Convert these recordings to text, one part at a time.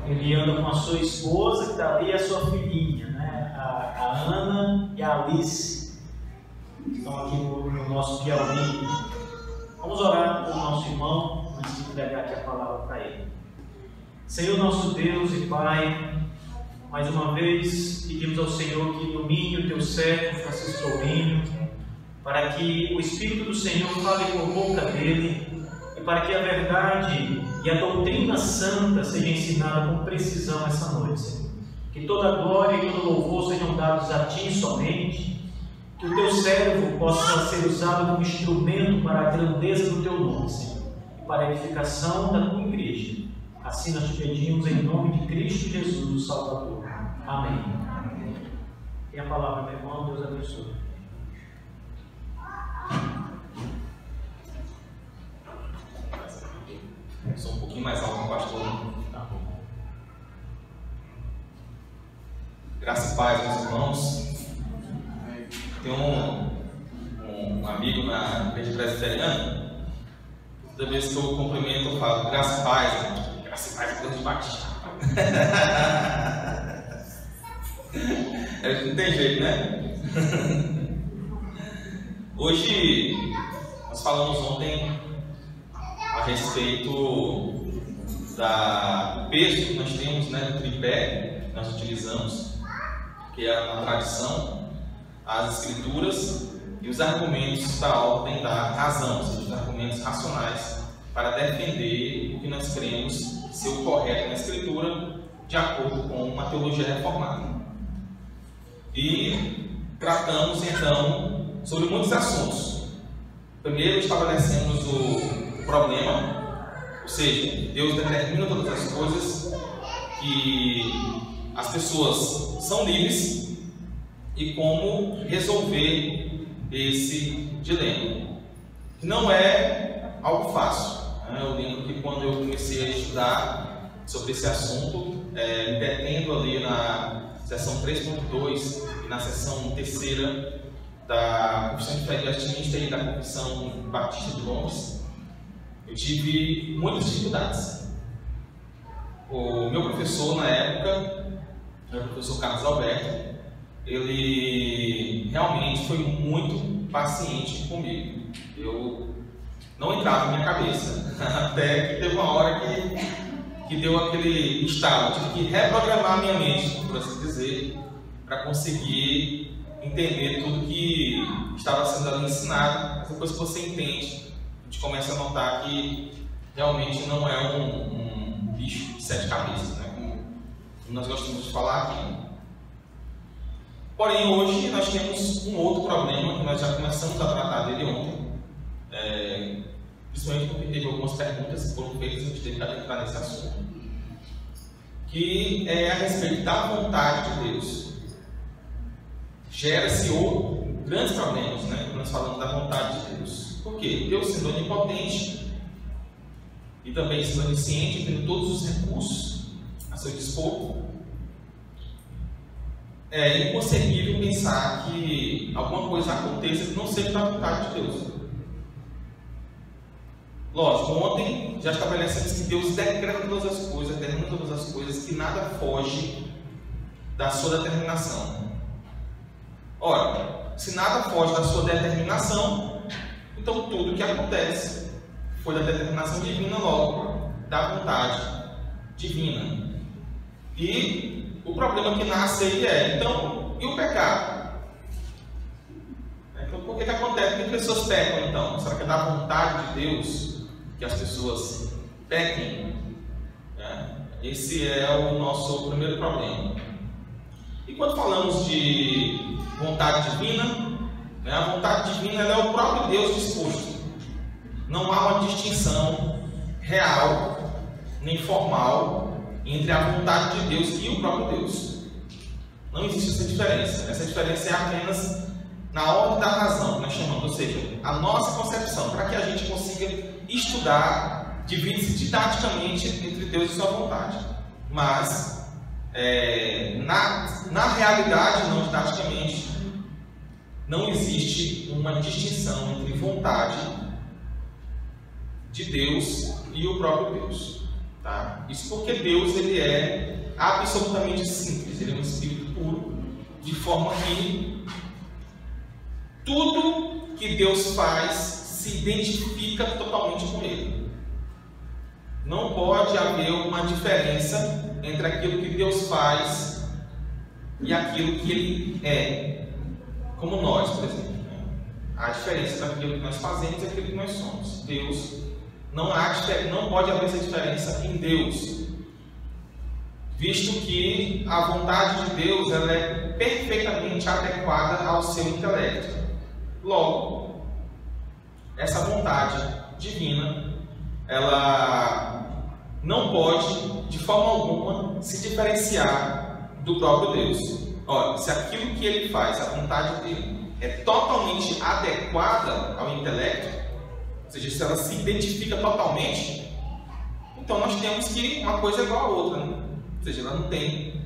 Ele anda com a sua esposa, que está ali, e a sua filhinha, né? A Ana e a Alice, que estão aqui no nosso Piauí. Vamos orar pelo nosso irmão, antes de entregar aqui a palavra para ele. Senhor nosso Deus e Pai, mais uma vez pedimos ao Senhor que ilumine o teu servo Francisco Tourinho, para que o Espírito do Senhor fale por boca dele e para que a verdade e a doutrina santa seja ensinada com precisão essa noite, Senhor. Que toda a glória e todo louvor sejam dados a Ti somente, que o Teu servo possa ser usado como instrumento para a grandeza do Teu nome, Senhor, e para a edificação da Tua igreja. Assim nós te pedimos em nome de Cristo Jesus, o Salvador. Amém. E a palavra, meu irmão, Deus abençoe. Sou um pouquinho mais alto, pastor. Tá bom. Graça e paz, meus irmãos. Tem um amigo na igreja presbiteriana. Toda vez que eu cumprimento, eu falo graça e paz. Graça e paz, Deus de Batista. Não tem jeito, né? Hoje, nós falamos ontem a respeito do peso que nós temos, né, do tripé que nós utilizamos, que é a tradição, as escrituras e os argumentos da ordem da razão, ou seja, os argumentos racionais para defender o que nós cremos ser o correto na escritura, de acordo com uma teologia reformada. E tratamos então sobre muitos assuntos. Primeiro estabelecemos o problema, ou seja, Deus determina todas as coisas, que as pessoas são livres, e como resolver esse dilema, que não é algo fácil. Eu lembro que quando eu comecei a estudar sobre esse assunto, me detendo ali na seção 3.2 e na seção 3ª da Confissão de Fé de Westminster e da Confissão Batista de Londres, eu tive muitas dificuldades. O meu professor na época, o professor Carlos Alberto, ele realmente foi muito paciente comigo. Eu não entrava na minha cabeça, até que teve uma hora que deu aquele estalo, tive que reprogramar a minha mente, por assim dizer, para conseguir entender tudo que estava sendo ali ensinado. Mas depois que você entende, a gente começa a notar que realmente não é um bicho de 7 cabeças, né? Como nós gostamos de falar aqui. Porém, hoje nós temos um outro problema que nós já começamos a tratar dele ontem, principalmente porque teve algumas perguntas que foram feitas e a gente teve que adentrar nesse assunto, que é a respeito da vontade de Deus. Gera-se grandes problemas, né, quando nós falamos da vontade de Deus. Por quê? Deus, sendo onipotente e também sendo onisciente, tendo todos os recursos a seu dispor, é inconcebível pensar que alguma coisa aconteça que não seja da vontade de Deus. Lógico, ontem já estabelecemos que Deus decreta todas as coisas, determina todas as coisas, que nada foge da sua determinação. Ora, se nada foge da sua determinação, então tudo que acontece foi da determinação divina, logo, da vontade divina. E o problema que nasce aí então, e o pecado? Então, por que acontece? Por que pessoas pecam então? Será que é da vontade de Deus que as pessoas pequem? Esse é o nosso primeiro problema. E quando falamos de vontade divina, a vontade divina ela é o próprio Deus disposto. Não há uma distinção real nem formal entre a vontade de Deus e o próprio Deus. Não existe essa diferença. Essa diferença é apenas na ordem da razão, que nós chamamos, ou seja, a nossa concepção, para que a gente consiga estudar, divide-se didaticamente entre Deus e sua vontade. Mas, na realidade, não didaticamente, não existe uma distinção entre vontade de Deus e o próprio Deus. Tá? Isso porque Deus ele é absolutamente simples, ele é um espírito puro, de forma que tudo que Deus faz se identifica totalmente com ele. Não pode haver uma diferença entre aquilo que Deus faz e aquilo que ele é, como nós, por exemplo. A diferença daquilo que nós fazemos e aquilo que nós somos. Deus, não pode haver essa diferença em Deus, visto que a vontade de Deus ela é perfeitamente adequada ao seu intelecto. Logo, essa vontade divina, ela não pode, de forma alguma, se diferenciar do próprio Deus. Olha, se aquilo que ele faz, a vontade dele, é totalmente adequada ao intelecto, ou seja, se ela se identifica totalmente, então nós temos que uma coisa é igual a outra, né? Ou seja, ela não tem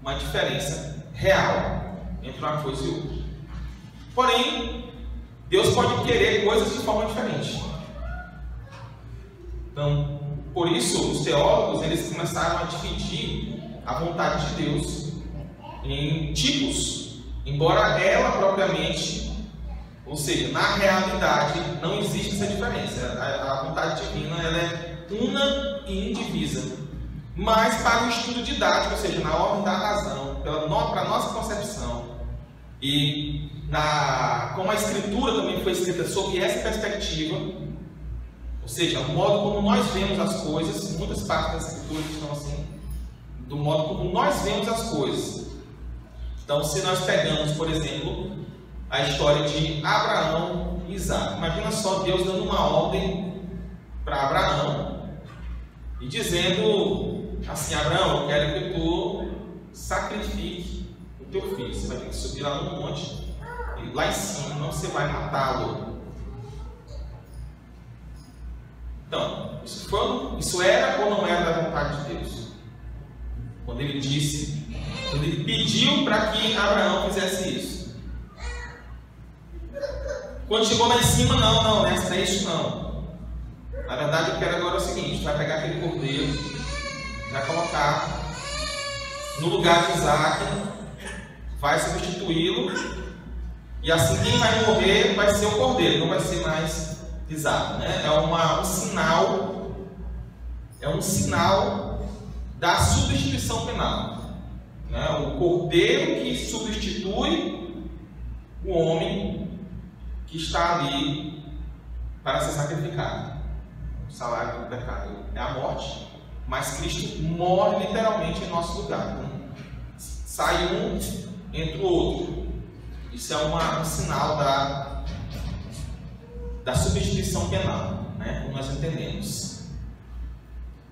uma diferença real entre uma coisa e outra. Porém, Deus pode querer coisas de forma diferente. Então, por isso, os teólogos eles começaram a dividir a vontade de Deus em tipos, embora ela propriamente, ou seja, na realidade, não existe essa diferença. A vontade divina ela é una e indivisa. Mas para o estudo didático, ou seja, na ordem da razão, para a nossa concepção, e como a Escritura também foi escrita sob essa perspectiva, ou seja, o modo como nós vemos as coisas, muitas partes da Escritura estão assim, do modo como nós vemos as coisas. Então, se nós pegamos, por exemplo, a história de Abraão e Isaac, imagina só Deus dando uma ordem para Abraão e dizendo assim: Abraão, eu quero que tu sacrifique o teu filho, você vai ter que subir lá no monte e lá em cima não você vai matá-lo. Então, isso era ou não era da vontade de Deus? Quando ele pediu para que Abraão fizesse isso. Quando chegou lá em cima, não é isso não. Na verdade, eu quero agora o seguinte: vai pegar aquele cordeiro, vai colocar no lugar de Isaac, vai substituí-lo, e assim quem vai morrer vai ser o cordeiro, não vai ser mais Isaac, né? É um sinal da substituição penal, né? O cordeiro que substitui o homem que está ali para ser sacrificado. O salário do pecado é a morte, mas Cristo morre literalmente em nosso lugar. Sai um, entra o outro. Isso é um sinal da substituição penal, né? Como nós entendemos.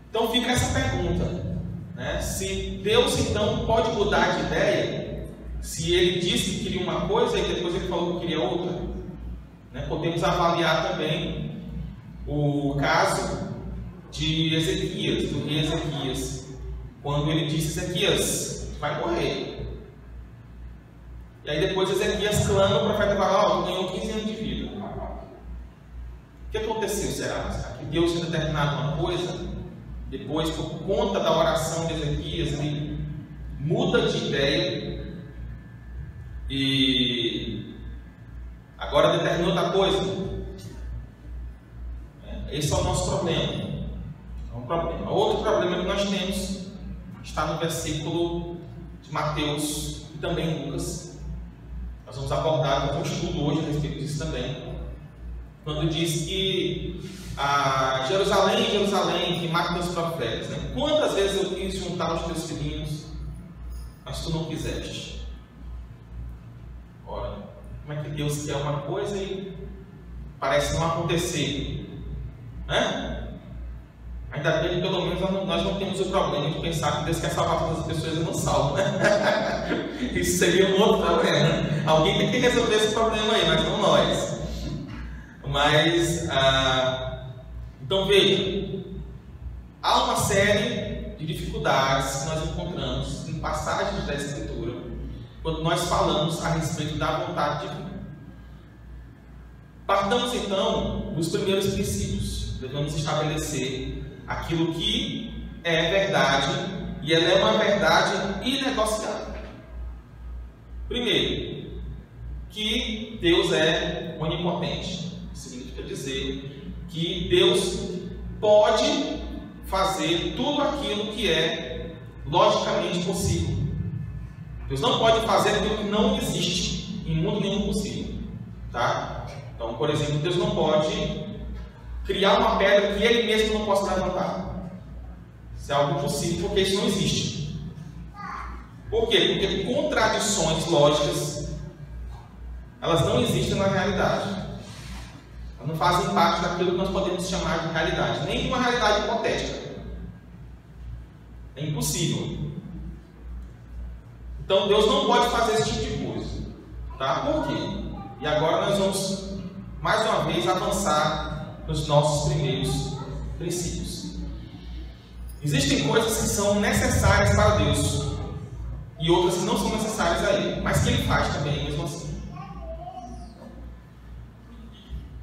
Então fica essa pergunta, né? Se Deus então pode mudar de ideia, se ele disse que queria uma coisa e depois ele falou que queria outra, né? Podemos avaliar também o caso de Ezequias, do rei Ezequias, quando ele disse: Ezequias, vai morrer. E aí depois Ezequias clama, o profeta fala: ó, tu ganhou 15 anos de vida. O que aconteceu, será? Que Deus tinha determinado uma coisa, depois por conta da oração de Ezequias, ele muda de ideia e agora determinou outra coisa. Esse é o nosso problema. É um problema. Outro problema que nós temos está no versículo de Mateus e também em Lucas. Nós vamos abordar um estudo hoje a respeito disso também. Quando diz que Jerusalém, Jerusalém, que mata teus profetas, né? Quantas vezes eu quis juntar os teus filhinhos, mas tu não quiseste. Ora, como é que Deus quer uma coisa e parece não acontecer? Né? Ainda bem que pelo menos nós não temos o problema de pensar que Deus quer salvar todas as pessoas e não salva, né? Isso seria um outro problema. Alguém tem que resolver esse problema aí, mas não nós. Mas, então veja, há uma série de dificuldades que nós encontramos em passagens da Escritura quando nós falamos a respeito da vontade divina. Partamos então dos primeiros princípios. Devemos estabelecer aquilo que é verdade e ela é uma verdade inegociável. Primeiro, que Deus é onipotente. Significa dizer que Deus pode fazer tudo aquilo que é logicamente possível. Deus não pode fazer aquilo que não existe em mundo nenhum possível, tá? Então, por exemplo, Deus não pode criar uma pedra que Ele mesmo não possa levantar. Isso é algo impossível, porque isso não existe. Por quê? Porque contradições lógicas, elas não existem na realidade. Elas não fazem parte daquilo que nós podemos chamar de realidade, nem de uma realidade hipotética. É impossível. Então Deus não pode fazer esse tipo de coisa. Tá? Por quê? E agora nós vamos mais uma vez avançar nos nossos primeiros princípios. Existem coisas que são necessárias para Deus e outras que não são necessárias a Ele, mas que Ele faz também mesmo assim.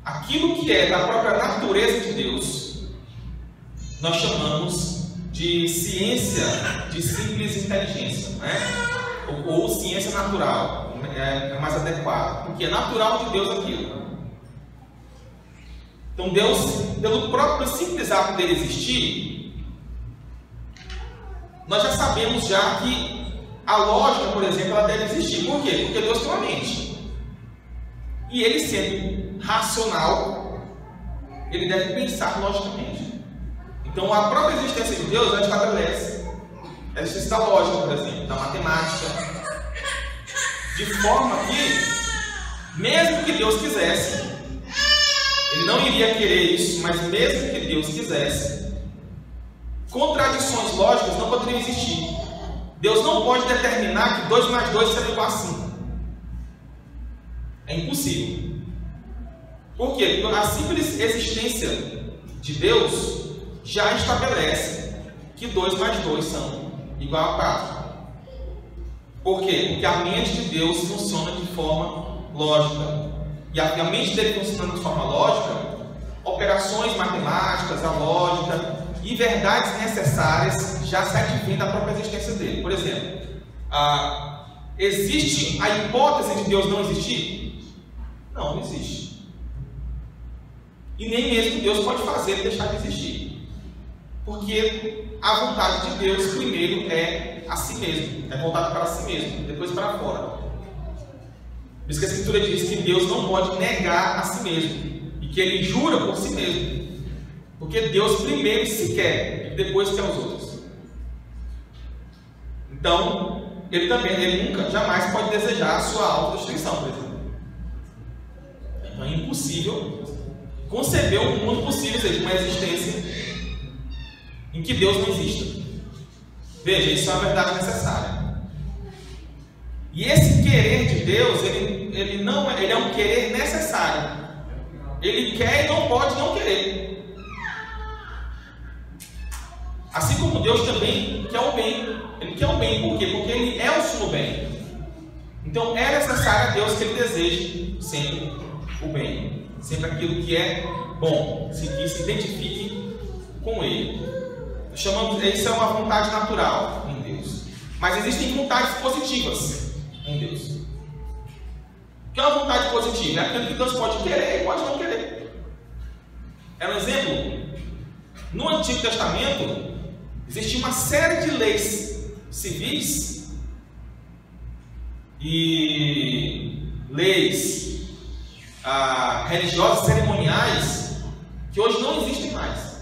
Aquilo que é da própria natureza de Deus, nós chamamos de ciência de simples inteligência, né? ou ciência natural, é mais adequado, porque é natural de Deus aquilo. Então Deus, pelo próprio simples ato dele existir, nós já sabemos já que a lógica, por exemplo, ela deve existir. Por quê? Porque Deus tem uma mente. E ele, sendo racional, ele deve pensar logicamente. Então a própria existência de Deus ela estabelece a existência da lógica, por exemplo, da matemática, de forma que, mesmo que Deus quisesse, Ele não iria querer isso, mas mesmo que Deus quisesse, contradições lógicas não poderiam existir. Deus não pode determinar que 2 mais 2 será igual a 5. É impossível. Por quê? Porque a simples existência de Deus já estabelece que 2 mais 2 são igual a 4. Por quê? Porque a mente de Deus funciona de forma lógica. E a mente dele funcionando de forma lógica, operações matemáticas, a lógica e verdades necessárias já se advêm da própria existência dele. Por exemplo, existe a hipótese de Deus não existir? Não, não existe. E nem mesmo Deus pode fazer ele deixar de existir. Porque a vontade de Deus primeiro é a si mesmo, é voltada para si mesmo, depois para fora. Por isso que a Escritura diz que Deus não pode negar a si mesmo e que Ele jura por si mesmo, porque Deus primeiro se quer e depois quer os outros. Então, Ele nunca, jamais pode desejar a sua autodestruição, por exemplo. Então é impossível conceber um mundo possível, ou seja, uma existência em que Deus não exista. Veja, isso é uma verdade necessária. E esse querer de Deus, ele é um querer necessário. Ele quer e não pode não querer. Assim como Deus também quer o bem. Ele quer o bem, por quê? Porque Ele é o sumo bem. Então é necessário a Deus que Ele deseje sempre o bem. Sempre aquilo que é bom, que se identifique com Ele. Isso é uma vontade natural em Deus. Mas existem vontades positivas em Deus. O que é uma vontade positiva? É aquilo que Deus pode querer e pode não querer. É um exemplo. No Antigo Testamento existia uma série de leis civis e leis religiosas, cerimoniais, que hoje não existem mais.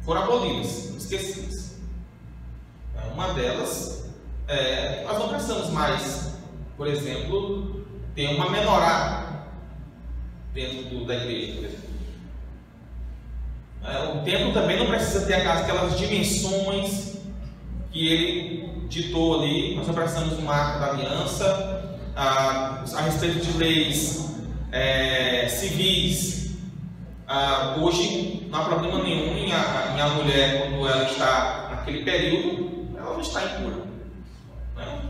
Foram abolidas, esquecidas. Uma delas, nós não precisamos mais, por exemplo, ter uma menorá dentro da igreja, por exemplo. O templo também não precisa ter aquelas dimensões que ele ditou ali. Nós não precisamos do marco da aliança. A respeito de leis civis, hoje não há problema nenhum em a mulher, quando ela está naquele período, ela não está impura, né?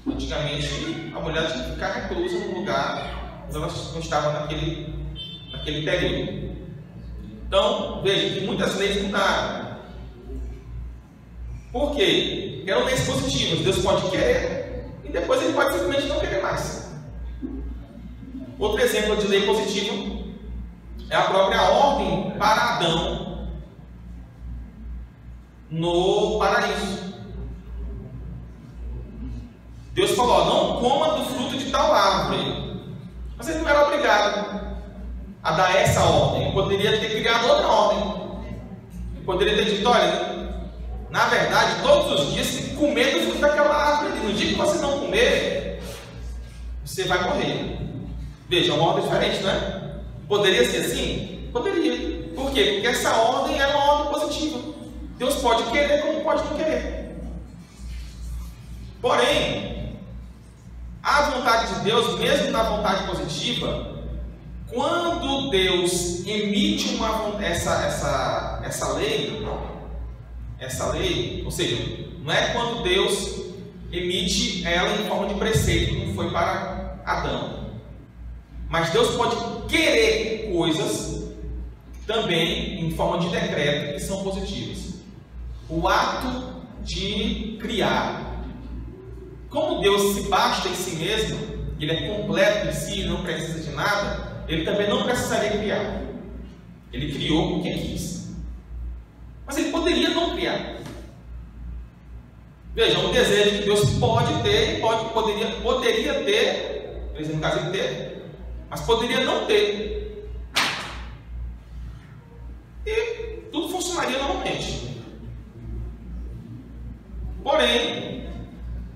Antigamente a mulher tinha que ficar reclusa no lugar onde ela não estava naquele período. Então veja que muitas leis mudaram. Por quê? Eram leis positivas. Deus pode querer e depois ele pode simplesmente não querer mais. Outro exemplo de lei positiva é a própria ordem para Adão no paraíso. Deus falou: não coma do fruto de tal árvore. Mas ele não era obrigado a dar essa ordem. Ele poderia ter criado outra ordem. Ele poderia ter dito: olha, na verdade, todos os dias tem que comer do fruto daquela árvore. No dia que você não comer, você vai morrer. Veja, é uma ordem diferente, não é? Poderia ser assim? Poderia. Por quê? Porque essa ordem é uma ordem positiva. Deus pode querer como pode não querer. Porém, a vontade de Deus, mesmo na vontade positiva, quando Deus emite essa lei, ou seja, não é quando Deus emite ela em forma de preceito, como foi para Adão. Mas Deus pode querer coisas também em forma de decreto que são positivas. O ato de criar. Como Deus se basta em si mesmo, Ele é completo em si, não precisa de nada, Ele também não precisaria criar. Ele criou porque quis. Mas Ele poderia não criar. Veja, um desejo que Deus pode ter, poderia ter, por exemplo, no caso Ele ter, mas poderia não ter. E tudo funcionaria normalmente. Porém,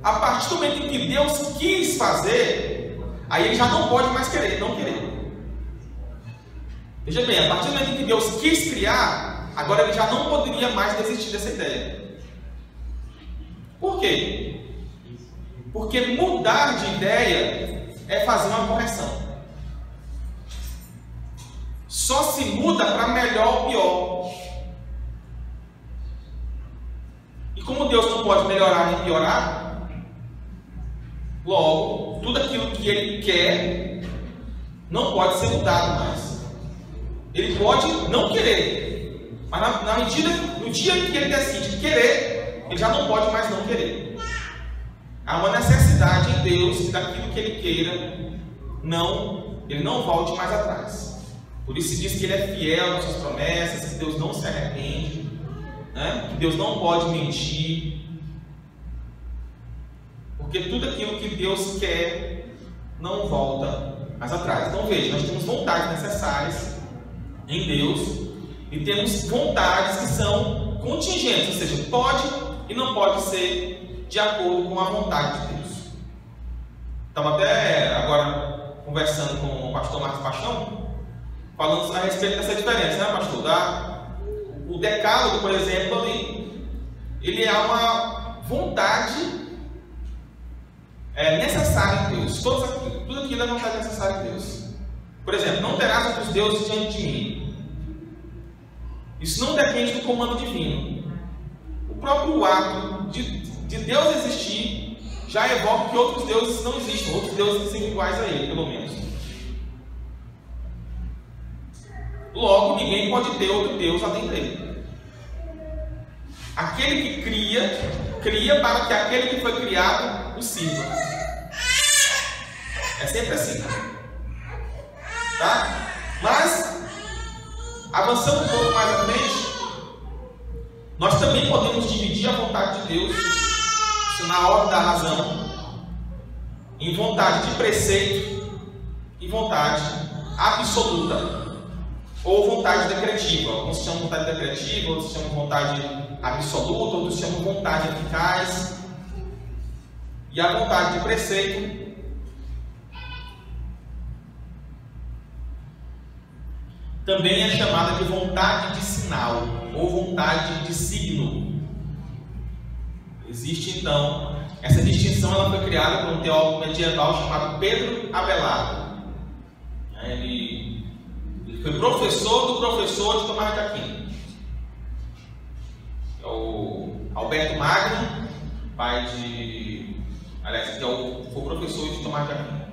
a partir do momento em que Deus quis fazer, aí Ele já não pode mais querer, não querer. Veja bem, a partir do momento em que Deus quis criar, agora Ele já não poderia mais desistir dessa ideia. Por quê? Porque mudar de ideia é fazer uma correção. Só se muda para melhor ou pior. E como Deus não pode melhorar nem piorar, logo, tudo aquilo que Ele quer não pode ser mudado mais. Ele pode não querer, mas na medida, no dia que Ele decide querer, Ele já não pode mais não querer. Há uma necessidade em Deus que daquilo que Ele queira, Ele não volte mais atrás. Por isso se diz que Ele é fiel às suas promessas, que Deus não se arrepende, né? Que Deus não pode mentir. Porque tudo aquilo que Deus quer não volta mais atrás. Então veja, nós temos vontades necessárias em Deus e temos vontades que são contingentes, ou seja, pode e não pode ser de acordo com a vontade de Deus. Estava até agora conversando com o pastor Marcos Paixão, falando a respeito dessa diferença, né, pastor? O decálogo, por exemplo, ali, ele é uma vontade necessária em Deus. Tudo aquilo é vontade necessária em Deus. Por exemplo, não terás outros deuses diante de mim. Isso não depende do comando divino. O próprio ato de Deus existir já evoca que outros deuses não existem, outros deuses são iguais a Ele, pelo menos. Logo, ninguém pode ter outro Deus além dele. Aquele que cria para que aquele que foi criado o sirva. É sempre assim. Tá? Mas, avançando um pouco mais à frente, nós também podemos dividir a vontade de Deus, isso na ordem da razão, em vontade de preceito e vontade absoluta. Ou vontade decretiva. Alguns chamam vontade decretiva, outros chamam vontade absoluta, outros chamam vontade eficaz. E a vontade de preceito também é chamada de vontade de sinal ou vontade de signo. Existe então essa distinção, ela foi criada por um teólogo medieval chamado Pedro Abelardo. Ele foi professor do professor de Tomás de Aquino, é o Alberto Magno, pai de... Aliás, que foi professor de Tomás de Aquino.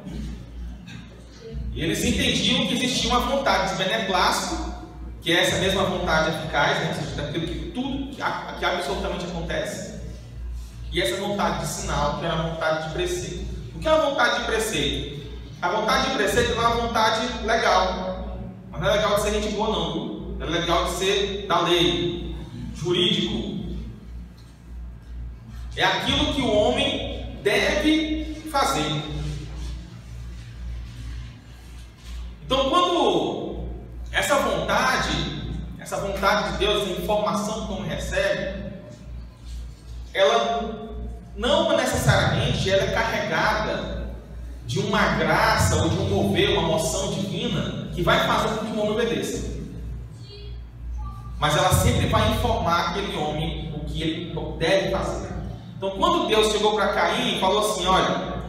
E eles entendiam que existia uma vontade de beneplácito, que é essa mesma vontade eficaz, né? Ou seja, daquilo que tudo, que absolutamente acontece. e essa vontade de sinal, que era a vontade de preceito. O que é a vontade de preceito? A vontade de preceito é uma vontade legal, mas não é legal de ser gente boa não, é legal de ser da lei, jurídico. É aquilo que o homem deve fazer. Então, quando essa vontade de Deus, essa informação que o homem recebe, ela não necessariamente ela é carregada de uma graça ou de um mover, uma moção divina que vai fazer com que o homem obedeça. Mas ela sempre vai informar aquele homem o que ele deve fazer. Então, quando Deus chegou para Caim e falou assim: olha,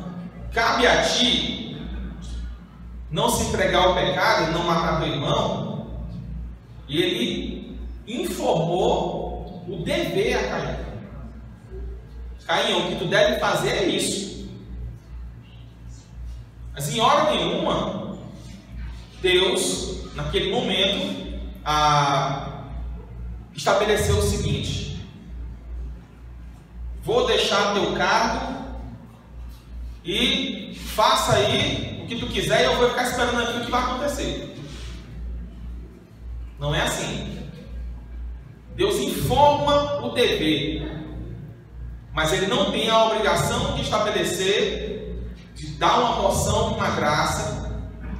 cabe a ti não se entregar ao pecado e não matar teu irmão, e ele informou o dever a Caim. Caim, o que tu deve fazer é isso. Mas em hora nenhuma, Deus, naquele momento, estabeleceu o seguinte: vou deixar teu cargo e faça aí o que tu quiser e eu vou ficar esperando aqui o que vai acontecer. Não é assim. Deus informa o dever, mas Ele não tem a obrigação de estabelecer, de dar uma porção, uma graça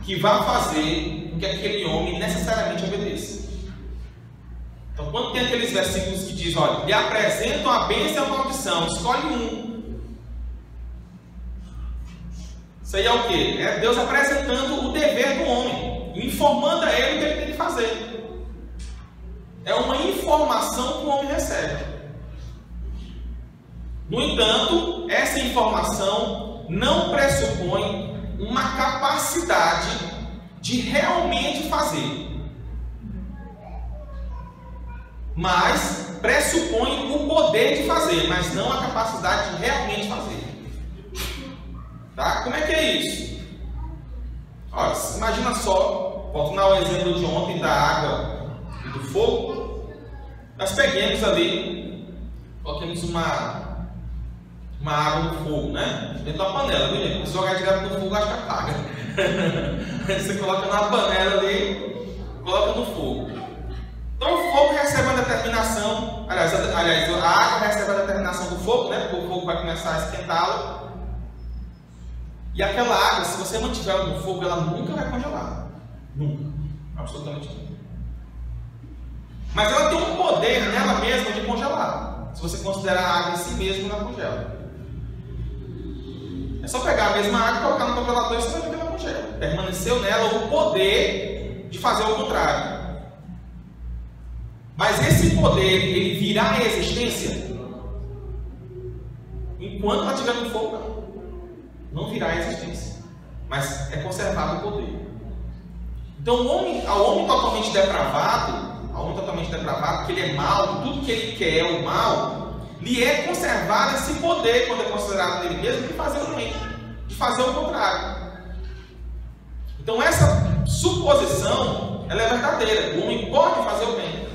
que vá fazer com que aquele homem necessariamente obedeça. Então, quando tem aqueles versículos que diz, olha, lhe apresentam a bênção e a maldição, escolhe um. Isso aí é o quê? É Deus apresentando o dever do homem, informando a ele o que ele tem que fazer. É uma informação que o homem recebe. No entanto, essa informação não pressupõe uma capacidade de realmente fazer, mas pressupõe o poder de fazer, mas não a capacidade de realmente fazer. Tá? Como é que é isso? Olha, imagina só, voltando ao exemplo de ontem da água e do fogo. Nós peguemos ali, coloquemos uma água no fogo, né? Dentro da panela, viu, gente? Se jogar direto no fogo, acho que apaga. Você coloca na panela ali, coloca no fogo. Então o fogo recebe uma determinação, aliás, a água recebe a determinação do fogo, né? Porque o fogo vai começar a esquentá-la. E aquela água, se você mantiver ela no fogo, ela nunca vai congelar. Nunca. Absolutamente nunca. Mas ela tem um poder nela mesma de congelar. Se você considerar a água em si mesma, ela congela. É só pegar a mesma água, colocar no congelador e você vai ver que ela congela. Permaneceu nela o poder de fazer o contrário. Mas esse poder, ele virá à existência enquanto ela estiver no fogo. Não virá à existência, mas é conservado o poder. Então, ao homem totalmente depravado, que ele é mau, tudo que ele quer é o mal, lhe é conservado esse poder, quando é considerado dele mesmo, de fazer o bem, de fazer o contrário. Então, essa suposição, ela é verdadeira. O homem pode fazer o bem,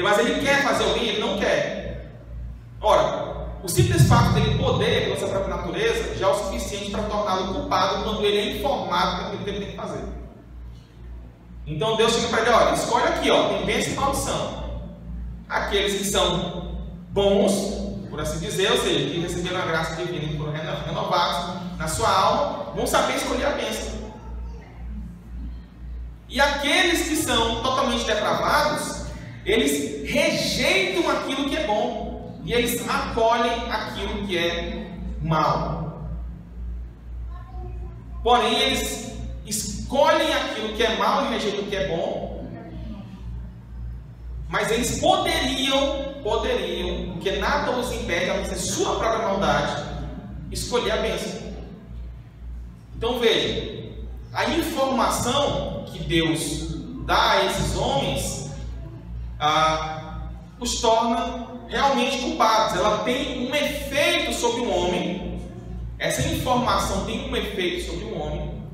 mas ele quer fazer o bem, ele não quer. Ora, o simples fato dele poder, pela sua própria natureza, já é o suficiente para torná-lo culpado quando ele é informado daquilo que ele tem que fazer. Então Deus chega para ele: olha, escolhe aqui, ó, tem bênção e maldição. Aqueles que são bons, por assim dizer, ou seja, que receberam a graça divina e foram renovados na sua alma, vão saber escolher a bênção. E aqueles que são totalmente depravados, eles rejeitam aquilo que é bom. E eles acolhem aquilo que é mal. Porém, eles escolhem aquilo que é mal e rejeitam o que é bom. Mas eles poderiam, porque nada os impede, a não ser sua própria maldade, escolher a bênção. Então veja, a informação que Deus dá a esses homens os torna realmente culpados. Ela tem um efeito sobre o homem. Essa informação tem um efeito sobre o homem,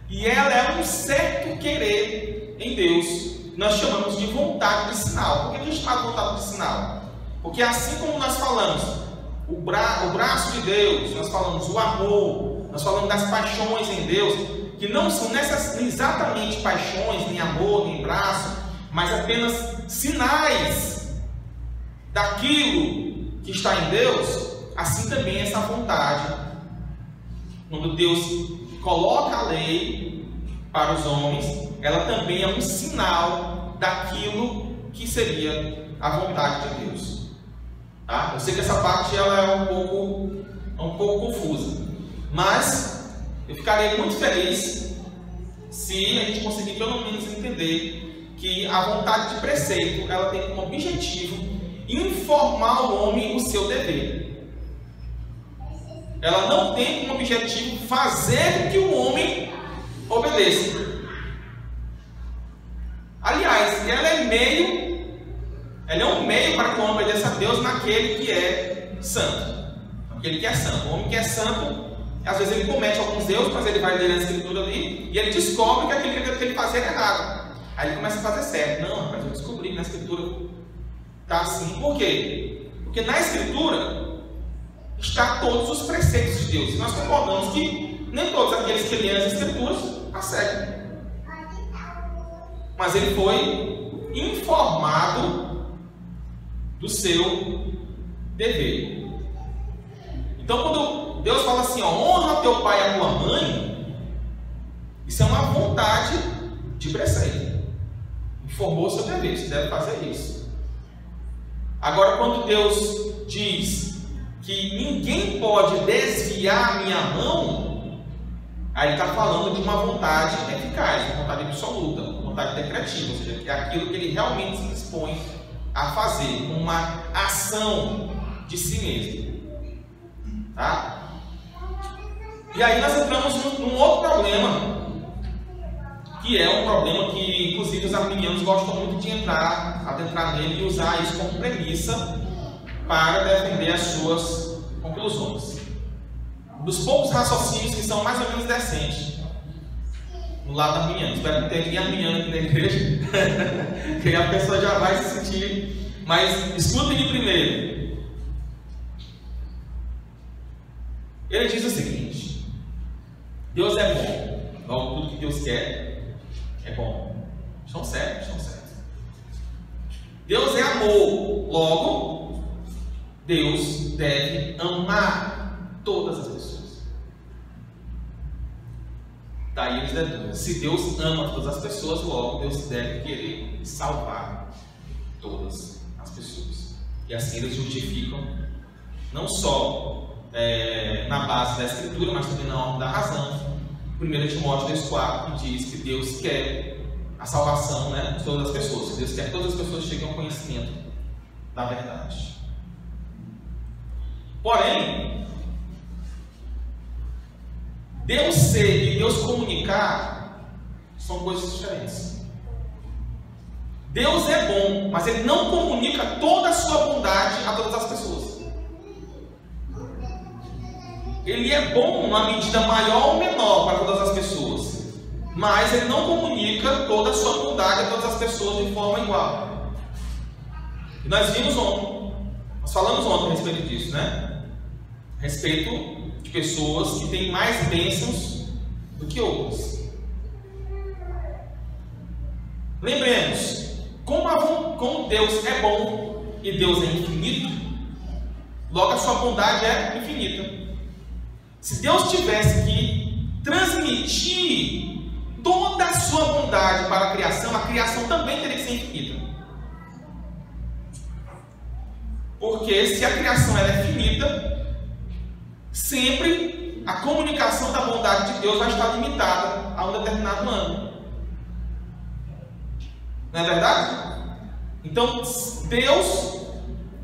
e ela é um certo querer em Deus. Nós chamamos de vontade de sinal. Por que a gente chama de vontade de sinal? Porque assim como nós falamos o braço de Deus, nós falamos o amor, nós falamos das paixões em Deus, que não são exatamente paixões, nem amor, nem braço, mas apenas sinais daquilo que está em Deus. Assim também essa vontade, quando Deus coloca a lei para os homens, ela também é um sinal daquilo que seria a vontade de Deus. Tá? Eu sei que essa parte ela é um pouco confusa, mas eu ficaria muito feliz se a gente conseguir pelo menos entender que a vontade de preceito ela tem como objetivo informar o homem o seu dever. Ela não tem como objetivo fazer com que o homem obedeça. Aliás, ela é um meio para que o homem obedeça a Deus naquele que é santo. Aquele que é santo. O homem que é santo, às vezes ele comete alguns erros, mas ele vai ler a escritura ali e ele descobre que aquilo que ele fazia era errado. Aí ele começa a fazer certo. Não, rapaz, eu descobri que na escritura está assim. Por quê? Porque na escritura está todos os preceitos de Deus. E nós concordamos que nem todos aqueles que leem as escrituras a seguem. Mas ele foi informado do seu dever. Então, quando Deus fala assim, ó, honra teu pai e a tua mãe, isso é uma vontade de preceito. Informou o seu dever, você deve fazer isso. Agora, quando Deus diz que ninguém pode desviar a minha mão, aí ele está falando de uma vontade eficaz, uma vontade absoluta, uma vontade decretiva, ou seja, é aquilo que ele realmente se dispõe a fazer, uma ação de si mesmo. Tá? E aí nós entramos num outro problema, que é um problema que inclusive os arminianos gostam muito de adentrar nele e usar isso como premissa para defender as suas conclusões. Dos poucos raciocínios que são mais ou menos decentes no lado arminiano. Espero que não tenha ninguém arminiano aqui na igreja, que a pessoa já vai se sentir. Mas escutem primeiro. Ele diz o seguinte: Deus é bom. Logo, tudo que Deus quer é bom. Estão certos, estão certos. Deus é amor. Logo, Deus deve amar todas as pessoas. Daí eles deduzem: se Deus ama todas as pessoas, logo Deus deve querer salvar todas as pessoas. E assim eles justificam, não só na base da Escritura, mas também na ordem da razão. 1 Timóteo 2,4 que diz que Deus quer a salvação, né, de todas as pessoas. Deus quer que todas as pessoas cheguem ao conhecimento da verdade. Porém, Deus ser e Deus comunicar são coisas diferentes. Deus é bom, mas Ele não comunica toda a sua bondade a todas as pessoas. Ele é bom numa medida maior ou menor para todas as pessoas, mas Ele não comunica toda a sua bondade a todas as pessoas de forma igual. E nós vimos ontem, nós falamos ontem a respeito disso, né? A respeito de pessoas que têm mais bênçãos do que outras. Lembremos, como Deus é bom e Deus é infinito, logo a sua bondade é infinita. Se Deus tivesse que transmitir toda a sua bondade para a criação também teria que ser infinita. Porque se a criação ela é finita, sempre a comunicação da bondade de Deus vai estar limitada a um determinado ano. Não é verdade? Então, Deus,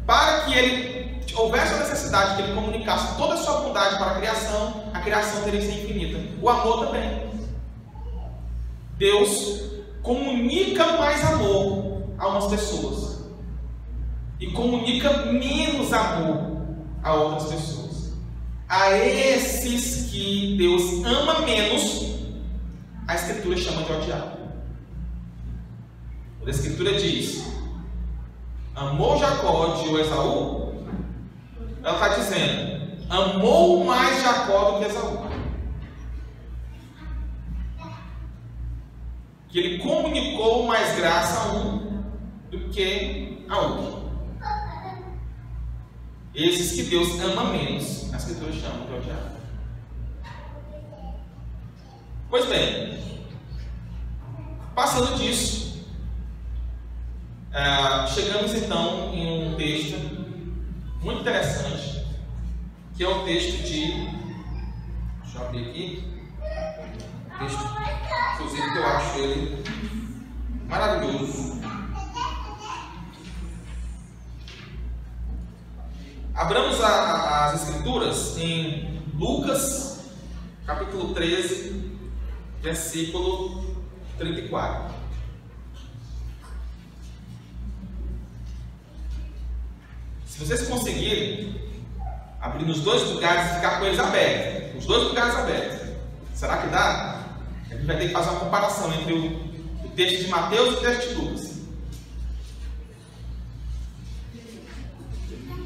para que Ele houvesse a necessidade que Ele comunicasse toda a sua bondade para a criação teria que ser infinita. O amor também. Deus comunica mais amor a umas pessoas e comunica menos amor a outras pessoas. A esses que Deus ama menos, a Escritura chama de odiar. A Escritura diz: amou Jacó, odiou Esaú. ela está dizendo: amou mais Jacó do que Esaú. Que ele comunicou mais graça a um do que a outro. Esses que Deus ama menos, a Escritura chama de odiar. Pois bem, passando disso, chegamos então em um texto muito interessante, que é o texto de... Deixa eu abrir aqui. Texto, inclusive, que eu acho ele maravilhoso. Abramos as Escrituras em Lucas, capítulo 13, versículo 34. Se vocês conseguirem abrir nos dois lugares e ficar com eles abertos, os dois lugares abertos, será que dá? A gente vai ter que fazer uma comparação entre o texto de Mateus e o texto de Lucas.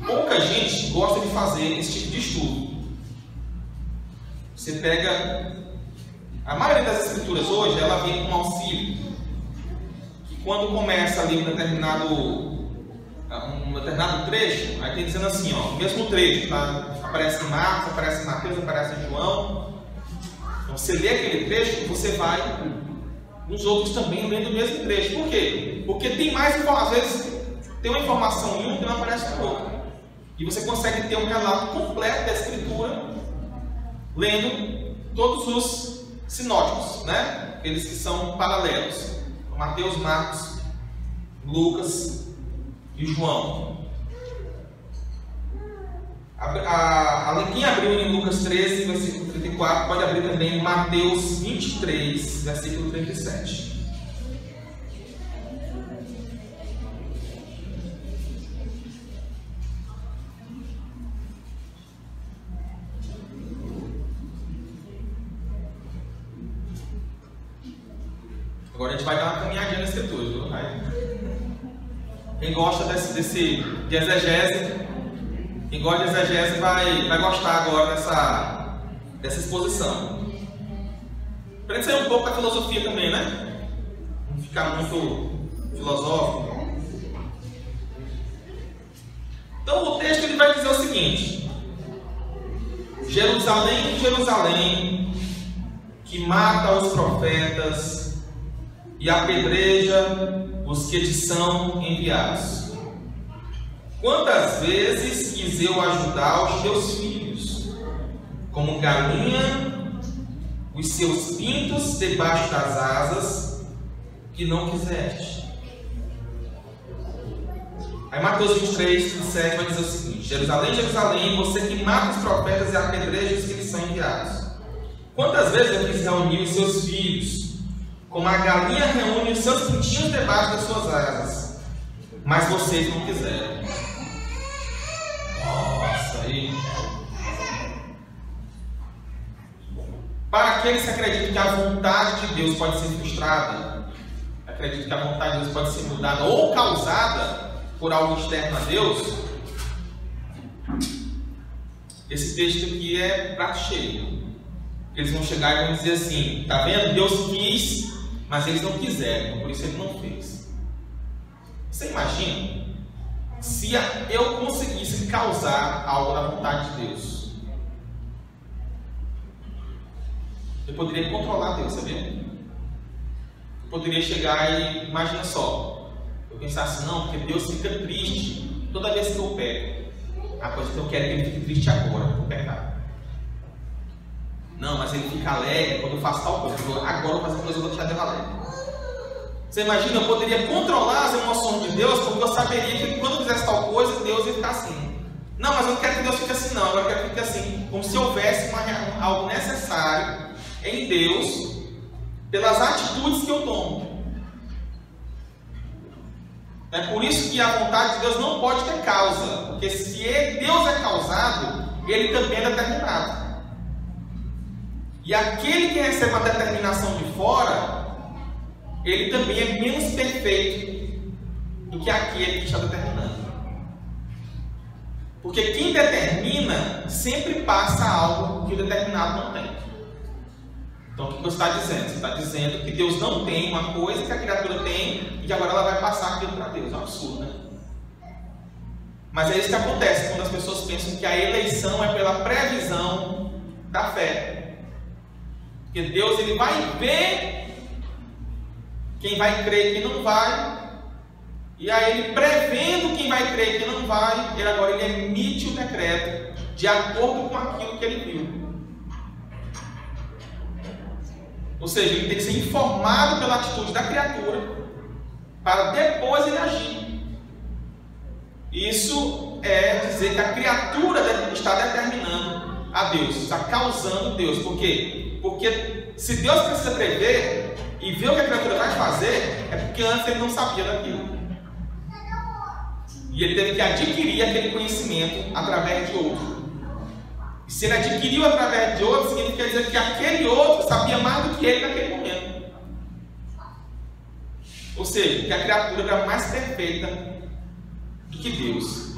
Pouca gente gosta de fazer esse tipo de estudo. Você pega... A maioria das escrituras hoje, ela vem com um auxílio. Que quando começa ali um determinado trecho, aí tem dizendo assim, ó, o mesmo trecho, tá? Aparece em Marcos, aparece em Mateus, aparece em João. Então você lê aquele trecho, você vai nos outros também lendo o mesmo trecho. Por quê? Porque tem mais informação. Às vezes tem uma informação em um que não aparece no outro. E você consegue ter um relato completo da Escritura lendo todos os sinóticos, né? Aqueles que são paralelos. Mateus, Marcos, Lucas e João. Quem abriu em Lucas 13, versículo 34, pode abrir também em Mateus 23, versículo 37. Agora a gente vai dar uma caminhadinha na Escritura, viu? Quem gosta de exegese, quem gosta de exegese vai gostar agora dessa exposição. Para a gente sair um pouco da filosofia também, né? Não ficar muito filosófico. Então o texto ele vai dizer o seguinte: Jerusalém, Jerusalém, que mata os profetas e apedreja os que te são enviados. Quantas vezes quis eu ajudar os teus filhos, como galinha, os seus pintos debaixo das asas, que não quiseste. Aí Mateus 23, 27 vai dizer o seguinte: Jerusalém, Jerusalém, você que mata os profetas e apedreja os que lhes são enviados. Quantas vezes eu quis reunir os seus filhos, como a galinha reúne os seus pintinhos debaixo das suas asas, mas vocês não quiseram. Nossa, aí. Para aqueles que acreditam que a vontade de Deus pode ser frustrada, acreditam que a vontade de Deus pode ser mudada ou causada por algo externo a Deus, esse texto aqui é prato cheio. Eles vão chegar e vão dizer assim: tá vendo? Deus quis, mas eles não quiseram, por isso ele não fez. Você imagina se eu conseguisse causar algo na vontade de Deus? Eu poderia controlar Deus, sabia? Eu poderia chegar e, imagina só, eu pensasse: não, porque Deus fica triste toda vez que eu peco. A coisa que eu quero é que ele fique triste agora por pecar. Não, mas ele fica alegre quando eu faço tal coisa. Agora eu vou fazer coisa, eu vou deixar de alegre. Você imagina, eu poderia controlar as emoções de Deus, porque eu saberia que quando eu fizesse tal coisa, Deus ia ficar assim. Não, mas eu não quero que Deus fique assim, não. Eu quero que fique assim, como se houvesse algo necessário em Deus pelas atitudes que eu tomo. É por isso que a vontade de Deus não pode ter causa, porque se Deus é causado, ele também é determinado. E aquele que recebe uma determinação de fora, ele também é menos perfeito do que aquele que está determinando. Porque quem determina sempre passa algo que o determinado não tem. Então o que você está dizendo? Você está dizendo que Deus não tem uma coisa que a criatura tem e que agora ela vai passar aquilo para Deus. É um absurdo, né? Mas é isso que acontece quando as pessoas pensam que a eleição é pela previsão da fé. Porque Deus ele vai ver quem vai crer e quem não vai. E aí ele prevendo quem vai crer e quem não vai, ele emite o decreto de acordo com aquilo que ele viu. Ou seja, ele tem que ser informado pela atitude da criatura para depois ele agir. Isso é dizer que a criatura está determinando a Deus, está causando Deus. Por quê? Porque se Deus precisa prever e ver o que a criatura vai fazer, é porque antes ele não sabia daquilo. E ele teve que adquirir aquele conhecimento através de outro. E se ele adquiriu através de outro, significa dizer que aquele outro sabia mais do que ele naquele momento. Ou seja, que a criatura era mais perfeita do que Deus.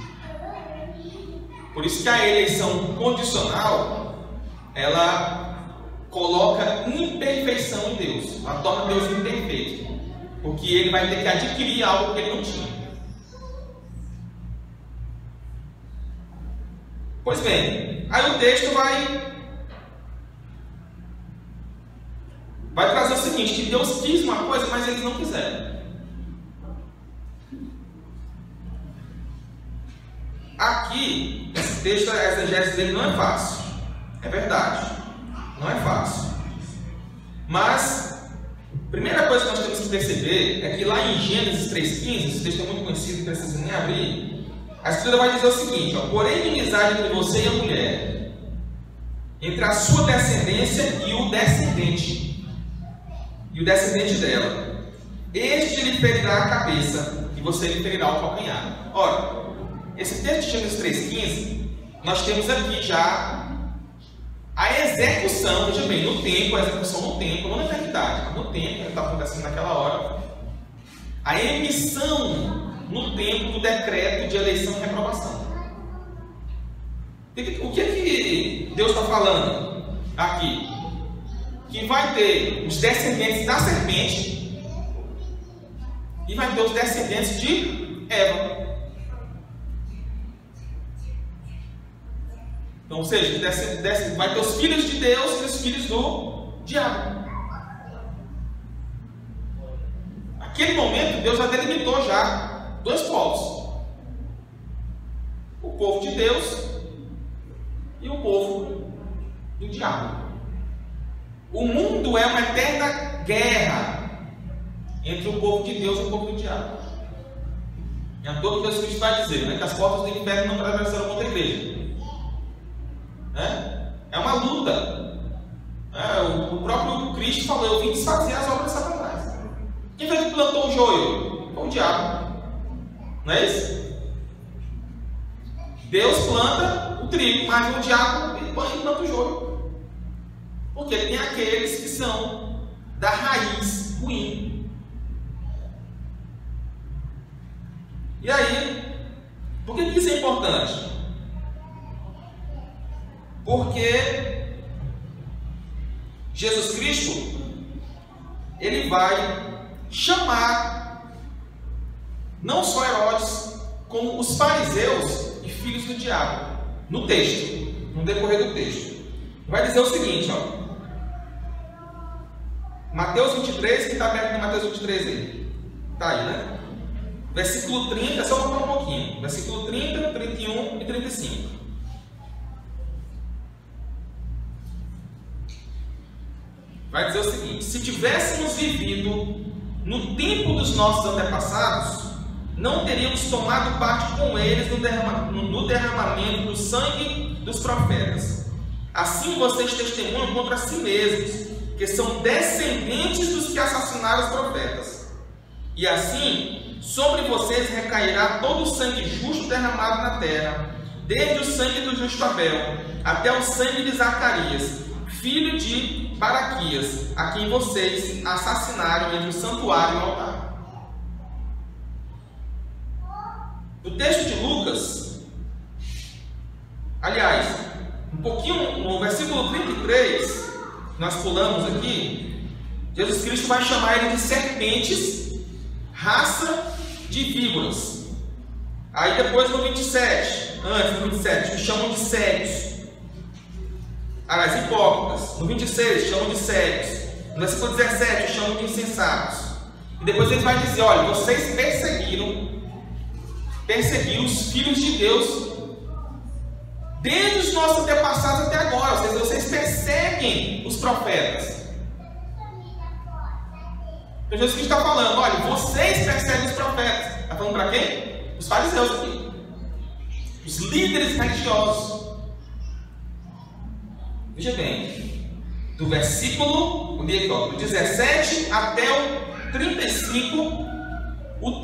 Por isso que a eleição condicional, ela coloca imperfeição em Deus. Ela torna Deus imperfeito. Porque ele vai ter que adquirir algo que ele não tinha. Pois bem, aí o texto vai trazer o seguinte, que Deus quis uma coisa, mas eles não quiseram. Aqui, esse texto, a exegese dele não é fácil. É verdade, não é fácil. Mas, a primeira coisa que nós temos que perceber é que lá em Gênesis 3,15, esse texto é muito conhecido, não precisa nem abrir. A Escritura vai dizer o seguinte, porém inimizade entre você e a mulher, entre a sua descendência e o descendente dela. Este lhe ferirá a cabeça e você lhe ferirá o calcanhar. Ora, esse texto de Gênesis 3,15, nós temos aqui já a execução, veja bem, no tempo, a execução no tempo, não na eternidade, no tempo, que está acontecendo naquela hora, a emissão no tempo do decreto de eleição e reprovação. O que é que Deus está falando aqui? Que vai ter os descendentes da serpente e vai ter os descendentes de Eva. Então, ou seja, vai ter os filhos de Deus e os filhos do diabo. Naquele momento, Deus já delimitou dois povos: o povo de Deus e o povo do diabo. O mundo é uma eterna guerra entre o povo de Deus e o povo do diabo. É a toa que Jesus Cristo vai dizer, que as portas do inferno não prevalecerão contra a igreja. É uma luta. O próprio Cristo falou: eu vim desfazer as obras de Satanás. Quem foi que plantou o joio? Foi o diabo. Não é isso? Deus planta o trigo, mas o diabo ele planta o joio. Porque tem aqueles que são da raiz ruim. E aí, por que isso é importante? Porque Jesus Cristo, ele vai chamar não só Herodes, como os fariseus e filhos do diabo, no texto, no decorrer do texto. Vai dizer o seguinte, Mateus 23, que está perto de Mateus 23 aí. Está aí, né? Versículo 30, só voltar um pouquinho. Versículo 30, 31 e 35. Vai dizer o seguinte: se tivéssemos vivido no tempo dos nossos antepassados, não teríamos tomado parte com eles no derramamento do sangue dos profetas. Assim vocês testemunham contra si mesmos, que são descendentes dos que assassinaram os profetas. E assim, sobre vocês recairá todo o sangue justo derramado na terra, desde o sangue do justo Abel, até o sangue de Zacarias, filho de Baraquias, a quem vocês assassinaram entre o santuário e o altar. No texto de Lucas, Aliás, um pouquinho no versículo 33, nós pulamos aqui, Jesus Cristo vai chamar ele de serpentes, raça de víboras. Aí depois no 27, antes do 27, o chamam de cegos. Aliás, hipócritas. No 26, chamam de cegos. No versículo 17, chamam de insensatos. E depois ele vai dizer: olha, vocês perseguiram os filhos de Deus desde os nossos antepassados até agora. Ou seja, vocês perseguem os profetas. Então Jesus Cristo está falando: olha, vocês perseguem os profetas. Está falando para quem? Os fariseus aqui, os líderes religiosos. Veja bem, do versículo 17 até o 35,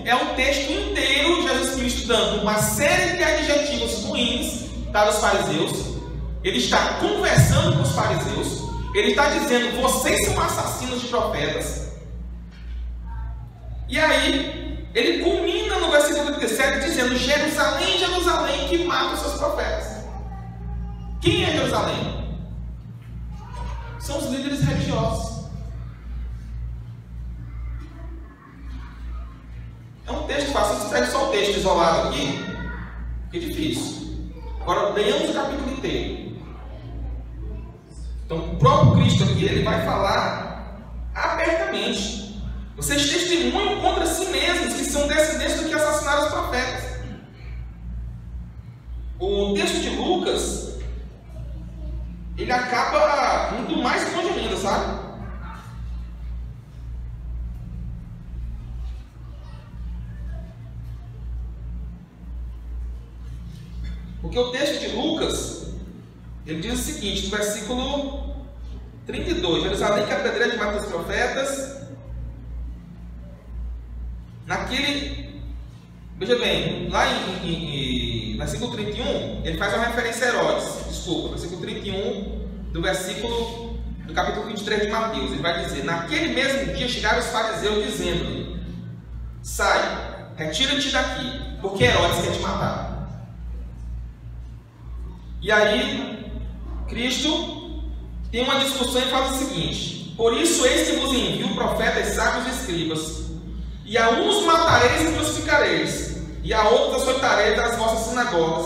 é o texto inteiro de Jesus Cristo dando uma série de adjetivos ruins para os fariseus. Ele está conversando com os fariseus. Ele está dizendo: vocês são assassinos de profetas. E aí, ele culmina no versículo 37 dizendo: Jerusalém, Jerusalém, que mata os seus profetas. Quem é Jerusalém? São os líderes religiosos. É um texto fácil. Se pega só o texto isolado aqui, fica difícil. Agora, leiamos o capítulo inteiro. Então, o próprio Cristo aqui, ele vai falar abertamente: vocês testemunham contra si mesmos que são descendentes do que assassinaram os profetas. O texto de Lucas, ele acaba indo mais longe ainda, sabe? Porque o texto de Lucas, ele diz o seguinte, no versículo 32: Jerusalém que apedreja de mata os profetas. Veja bem, lá no versículo 31, ele faz uma referência a Herodes. Desculpa, versículo 31 do capítulo 23 de Mateus. Ele vai dizer: naquele mesmo dia chegaram os fariseus dizendo-lhe: sai, retira-te daqui, porque Herodes quer te matar. E aí, Cristo tem uma discussão e fala o seguinte: por isso eis que vos envio profetas, sábios e escribas, e a uns matareis e crucificareis, e a outros açoitareis das vossas sinagogas,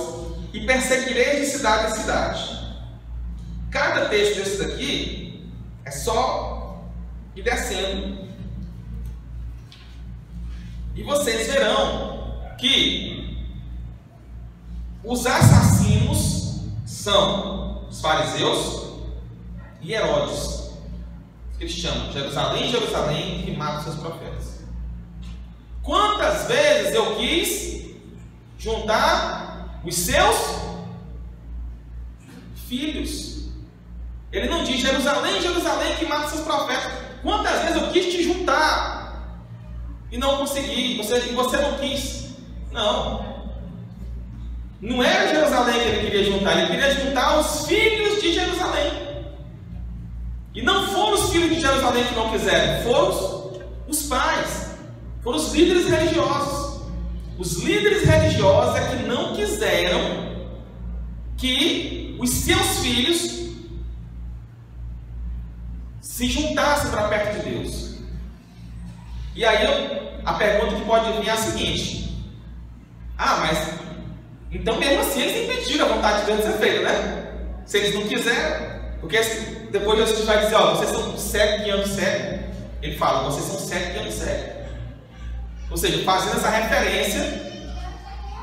e perseguireis de cidade em cidade. Cada texto desse daqui é só ir descendo. E vocês verão que os assassinos são os fariseus e Herodes. Eles chamam Jerusalém, Jerusalém, que mata os seus profetas. Quantas vezes eu quis juntar os seus filhos? Ele não diz Jerusalém, Jerusalém, que mata os seus profetas. Quantas vezes eu quis te juntar e não consegui, e você não quis? Não era Jerusalém que ele queria juntar, ele queria juntar os filhos de Jerusalém. E não foram os filhos de Jerusalém que não quiseram, foram os pais, foram os líderes religiosos. Os líderes religiosos é que não quiseram que os seus filhos se juntassem para perto de Deus. E aí a pergunta que pode vir é a seguinte: mas então mesmo assim eles impediram a vontade de Deus de ser feita, né? Se eles não quiseram, porque depois Jesus vai dizer: vocês são cegos guiando cego. Ele fala: vocês são cegos guiando cego. Ou seja, fazendo essa referência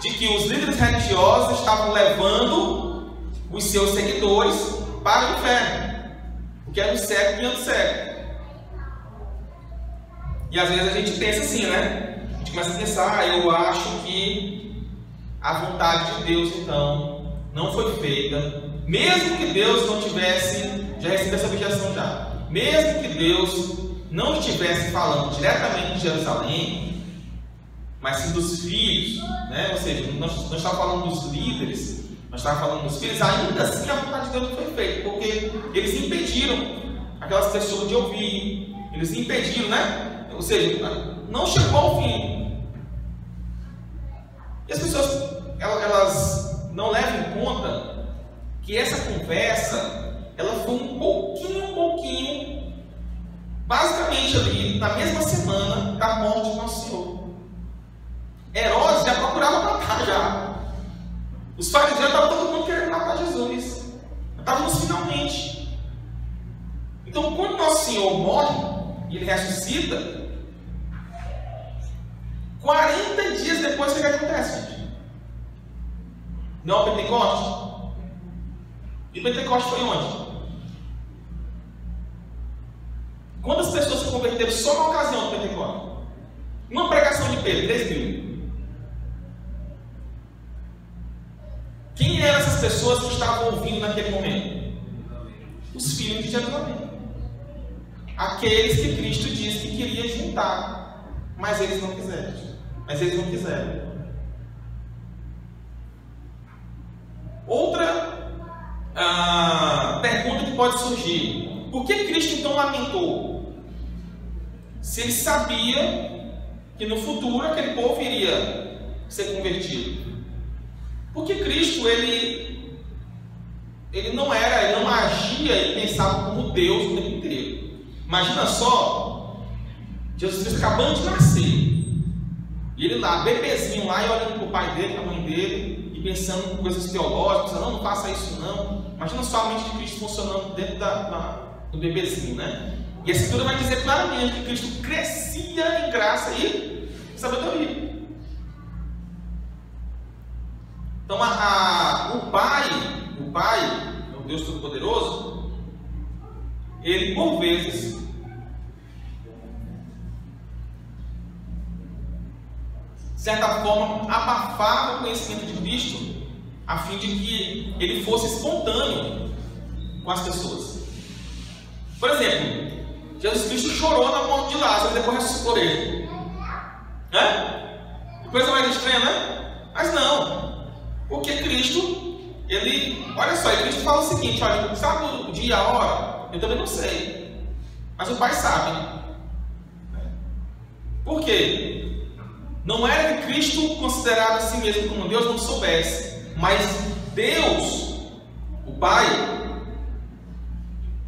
de que os líderes religiosos estavam levando os seus seguidores para o inferno, porque era um cego guiando cego. E às vezes a gente pensa assim, né? A gente começa a pensar: eu acho que a vontade de Deus então não foi feita, mesmo que Deus não tivesse, já recebi essa objeção já, mesmo que Deus não estivesse falando diretamente de Jerusalém, mas sim dos filhos, né? Ou seja, nós estávamos falando dos líderes, nós estávamos falando dos filhos, ainda assim a vontade de Deus não foi feita, porque eles impediram aquelas pessoas de ouvir, eles impediram, né? Ou seja, não chegou ao fim. E as pessoas, elas não levam em conta que essa conversa, ela foi um pouquinho, basicamente ali, na mesma semana da morte de Nosso Senhor. Herodes já procurava matar já. Os fariseus estavam todo mundo querendo matar Jesus. Estávamos finalmente. Então, quando Nosso Senhor morre e Ele ressuscita, 40 dias depois, o que acontece, gente? Não é o Pentecoste? E o Pentecoste foi onde? Quantas pessoas se converteram só na ocasião do Pentecoste? Uma pregação de Pedro, 3.000. Quem eram essas pessoas que estavam ouvindo naquele momento? Os filhos de Jerusalém. Aqueles que Cristo disse que queria juntar, mas eles não quiseram. Outra pergunta que pode surgir: por que Cristo então lamentou? Se ele sabia que no futuro aquele povo iria ser convertido. Porque Cristo, ele não agia e pensava como Deus o tempo inteiro. Imagina só, Jesus Cristo acabando de nascer, e ele lá, bebezinho lá, e olhando para o pai dele, para a mãe dele, e pensando em coisas teológicas, não faça isso não. Imagina só a mente de Cristo funcionando dentro do bebezinho, né? E a Escritura vai dizer claramente que Cristo crescia em graça e sabedoria. Então, o Pai, o Deus Todo-Poderoso, Ele, por vezes, de certa forma, abafava o conhecimento de Cristo, a fim de que Ele fosse espontâneo com as pessoas. Por exemplo, Jesus Cristo chorou na morte de Lázaro e depois ressuscitou ele. Coisa mais estranha, né? Mas não. Porque Cristo, olha só, Cristo fala o seguinte: olha, sabe o dia e a hora? Eu também não sei, mas o Pai sabe. Por quê? Não era que Cristo considerava a si mesmo como Deus não soubesse, mas Deus, o Pai,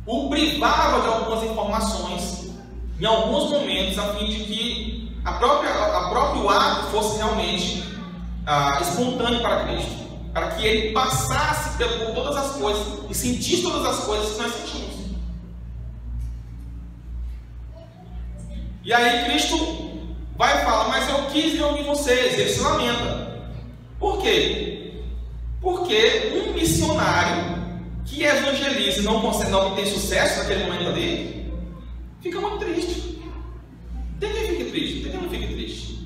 o privava de algumas informações em alguns momentos, a fim de que a próprio ato fosse realmente espontâneo para Cristo, para que Ele passasse por todas as coisas e sentisse todas as coisas que nós sentimos. E aí Cristo vai falar: mas eu quis reunir vocês. Ele se lamenta. Por quê? Porque um missionário que evangeliza e não tem sucesso naquele momento ali, fica muito triste. Tem quem fique triste, tem quem não fique triste.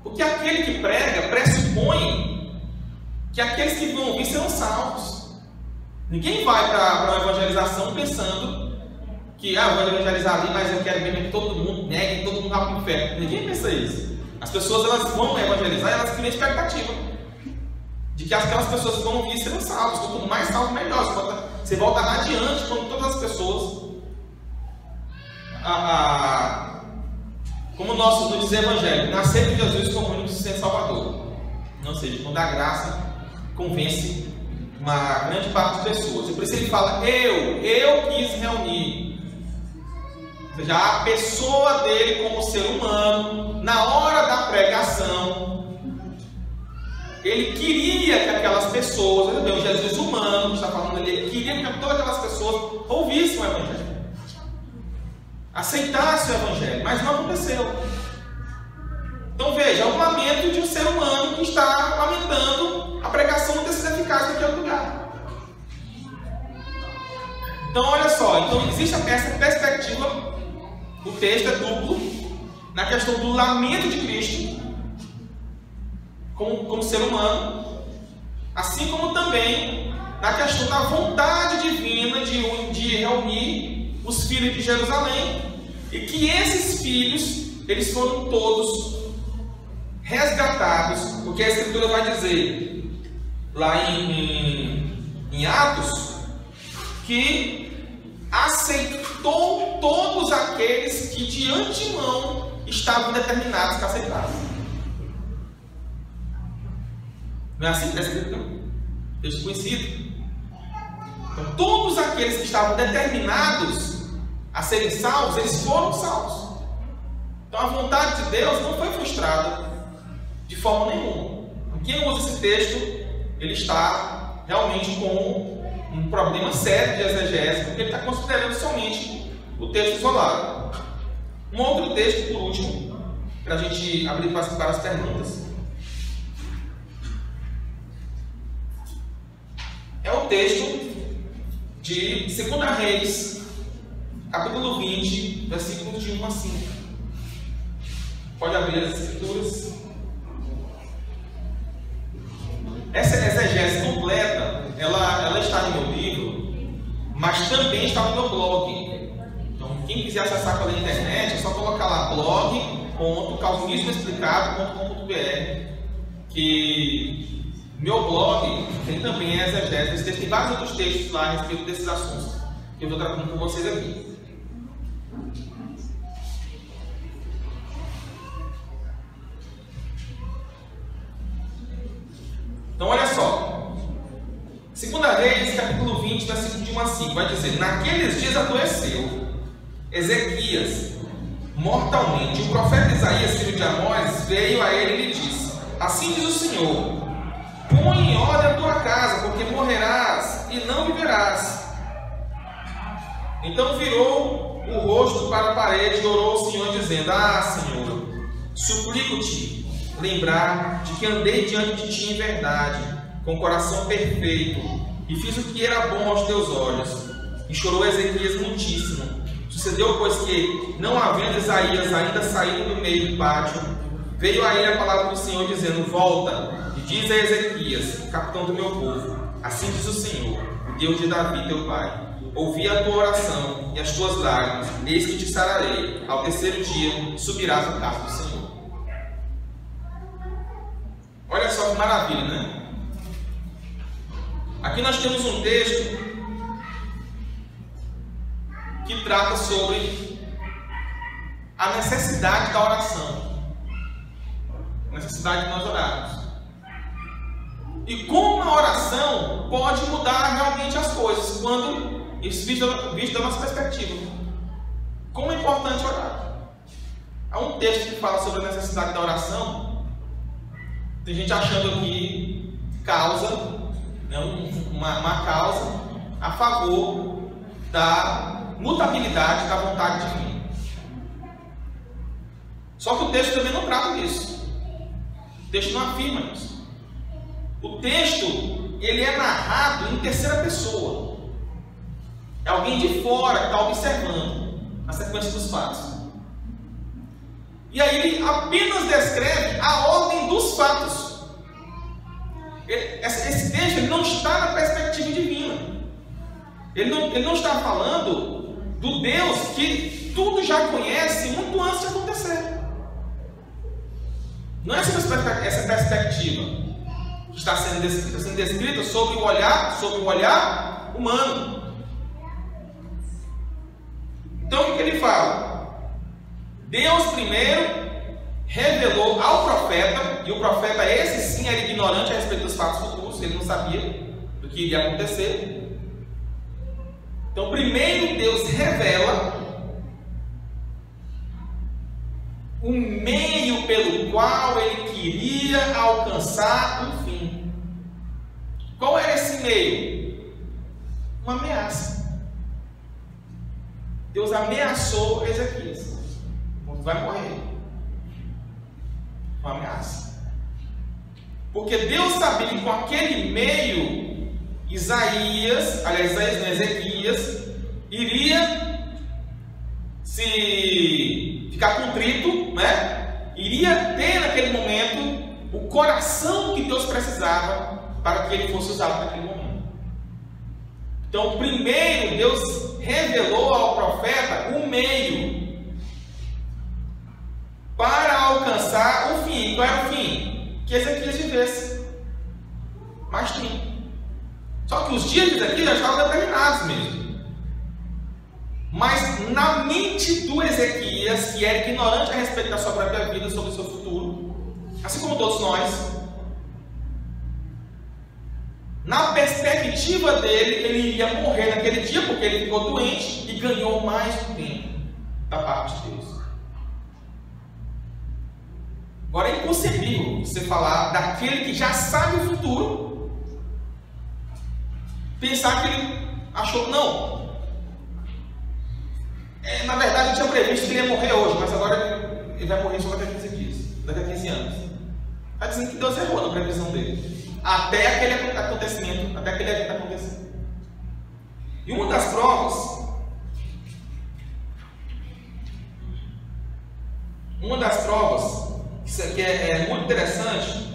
Porque aquele que prega pressupõe que aqueles que vão ouvir serão salvos. Ninguém vai para uma evangelização pensando que eu vou evangelizar ali, mas eu quero mesmo que todo mundo negue, todo mundo vá para o inferno. Ninguém pensa isso. As pessoas, elas vão evangelizar e elas criam expectativa de que aquelas pessoas que vão ouvir serão salvos. Quanto mais salvo, melhor. Você volta adiante quando todas as pessoas, como nós nos diz o Evangelho, nascer de Jesus como único e Salvador. Ou seja, quando a graça convence uma grande parte das pessoas. E por isso ele fala: eu quis reunir. Ou seja, a pessoa dele como ser humano, na hora da pregação, ele queria que aquelas pessoas, o Jesus humano que está falando ali, ele queria que todas aquelas pessoas ouvissem o Evangelho, aceitassem o Evangelho, mas não aconteceu. Então veja, é um lamento de um ser humano que está lamentando a pregação não ter sido eficaz naquele lugar. Então olha só, então existe essa perspectiva, o texto é duplo, na questão do lamento de Cristo como ser humano, assim como também na questão da vontade divina de reunir os filhos de Jerusalém, e que esses filhos, eles foram todos resgatados, porque a Escritura vai dizer lá em Atos que aceitou todos aqueles que de antemão estavam determinados que aceitassem. Não é assim que está escrito? Texto conhecido. Então, todos aqueles que estavam determinados a serem salvos, eles foram salvos. Então, a vontade de Deus não foi frustrada de forma nenhuma. Quem usa esse texto, ele está realmente com um problema sério de exegese, porque ele está considerando somente o texto isolado. Um outro texto, por último, para a gente abrir para as perguntas, é o texto de 2 Reis, capítulo 20, versículos de 1 a 5. Pode abrir as escrituras. Essa exegese completa, ela está no meu livro, mas também está no meu blog. Então, quem quiser acessar pela internet, é só colocar lá blog.calvinismoexplicado.com.br, que meu blog tem também a exegese. Tem vários outros textos lá a respeito desses assuntos que eu estou tratando com vocês aqui. Então, olha só. 2 Reis, capítulo 20, versículo de 1 a 5, vai dizer: naqueles dias adoeceu Ezequias mortalmente. O profeta Isaías, filho de Amós, veio a ele e lhe disse: assim diz o Senhor, põe em ordem a tua casa, porque morrerás e não viverás. Então virou o rosto para a parede e orou ao Senhor, dizendo: ah, Senhor, suplico-te lembrar de que andei diante de ti em verdade, com coração perfeito, e fiz o que era bom aos teus olhos. E chorou Ezequias muitíssimo. Sucedeu, pois, que, não havendo Isaías ainda saído do meio do pátio, veio a ele a palavra do Senhor, dizendo: volta e diz a Ezequias, capitão do meu povo, assim diz o Senhor, o Deus de Davi teu pai: ouvi a tua oração e as tuas lágrimas, eis que te sararei. Ao terceiro dia subirás à casa do Senhor. Olha só que maravilha, né? Aqui nós temos um texto que trata sobre a necessidade da oração, a necessidade de nós orarmos, e como a oração pode mudar realmente as coisas, quando isso visto da nossa perspectiva. Como é importante orar. Há um texto que fala sobre a necessidade da oração. Tem gente achando aqui causa, né, uma causa a favor da mutabilidade da vontade divina. Só que o texto também não trata disso. O texto não afirma isso. O texto, ele é narrado em terceira pessoa. É alguém de fora que está observando a sequência dos fatos. E aí ele apenas descreve a ordem dos fatos. Esse texto ele não está na perspectiva divina. Ele não está falando do Deus que tudo já conhece muito antes de acontecer. Não é essa perspectiva que está sendo descrita sobre o olhar humano. Então o que ele fala? Deus primeiro revelou ao profeta, e o profeta esse sim era ignorante a respeito dos fatos futuros, ele não sabia do que iria acontecer. Então primeiro Deus revela o meio pelo qual ele queria alcançar o fim. Qual era esse meio? Uma ameaça. Deus ameaçou Ezequias: vai morrer. Uma ameaça. Porque Deus sabia que com aquele meio, Ezequias iria se ficar contrito, né? Iria ter naquele momento o coração que Deus precisava para que ele fosse usado naquele momento. Então, primeiro Deus revelou ao profeta o meio para alcançar o fim. Qual era o fim? Que Ezequias vivesse mais tempo. Só que os dias de Ezequias já estavam determinados mesmo. Mas na mente do Ezequias, que era ignorante a respeito da sua própria vida, sobre o seu futuro, assim como todos nós, Na perspectiva dele, ele iria morrer naquele dia, porque ele ficou doente e ganhou mais um tempo da parte de Deus. Agora é inconcebível você falar daquele que já sabe o futuro, pensar que ele achou, não. Na verdade, tinha previsto que ele ia morrer hoje, mas agora ele vai morrer só daqui a 15 dias, daqui a 15 anos. Está dizendo que Deus errou na previsão dele. Até aquele acontecimento, até aquele evento acontecer. E uma das provas, isso aqui é muito interessante,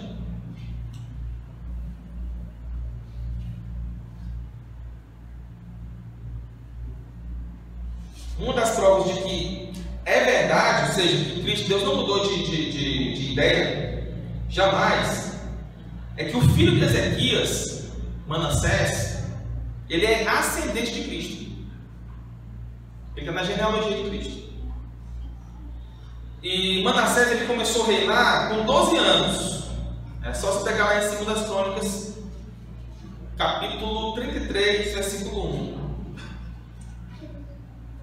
uma das provas de que é verdade, ou seja, que Cristo, Deus não mudou de ideia, jamais, é que o filho de Ezequias, Manassés, ele é ascendente de Cristo. Ele está na genealogia de Cristo. E Manassés, ele começou a reinar com 12 anos. É só você pegar lá em 2 Crônicas, capítulo 33, versículo 1.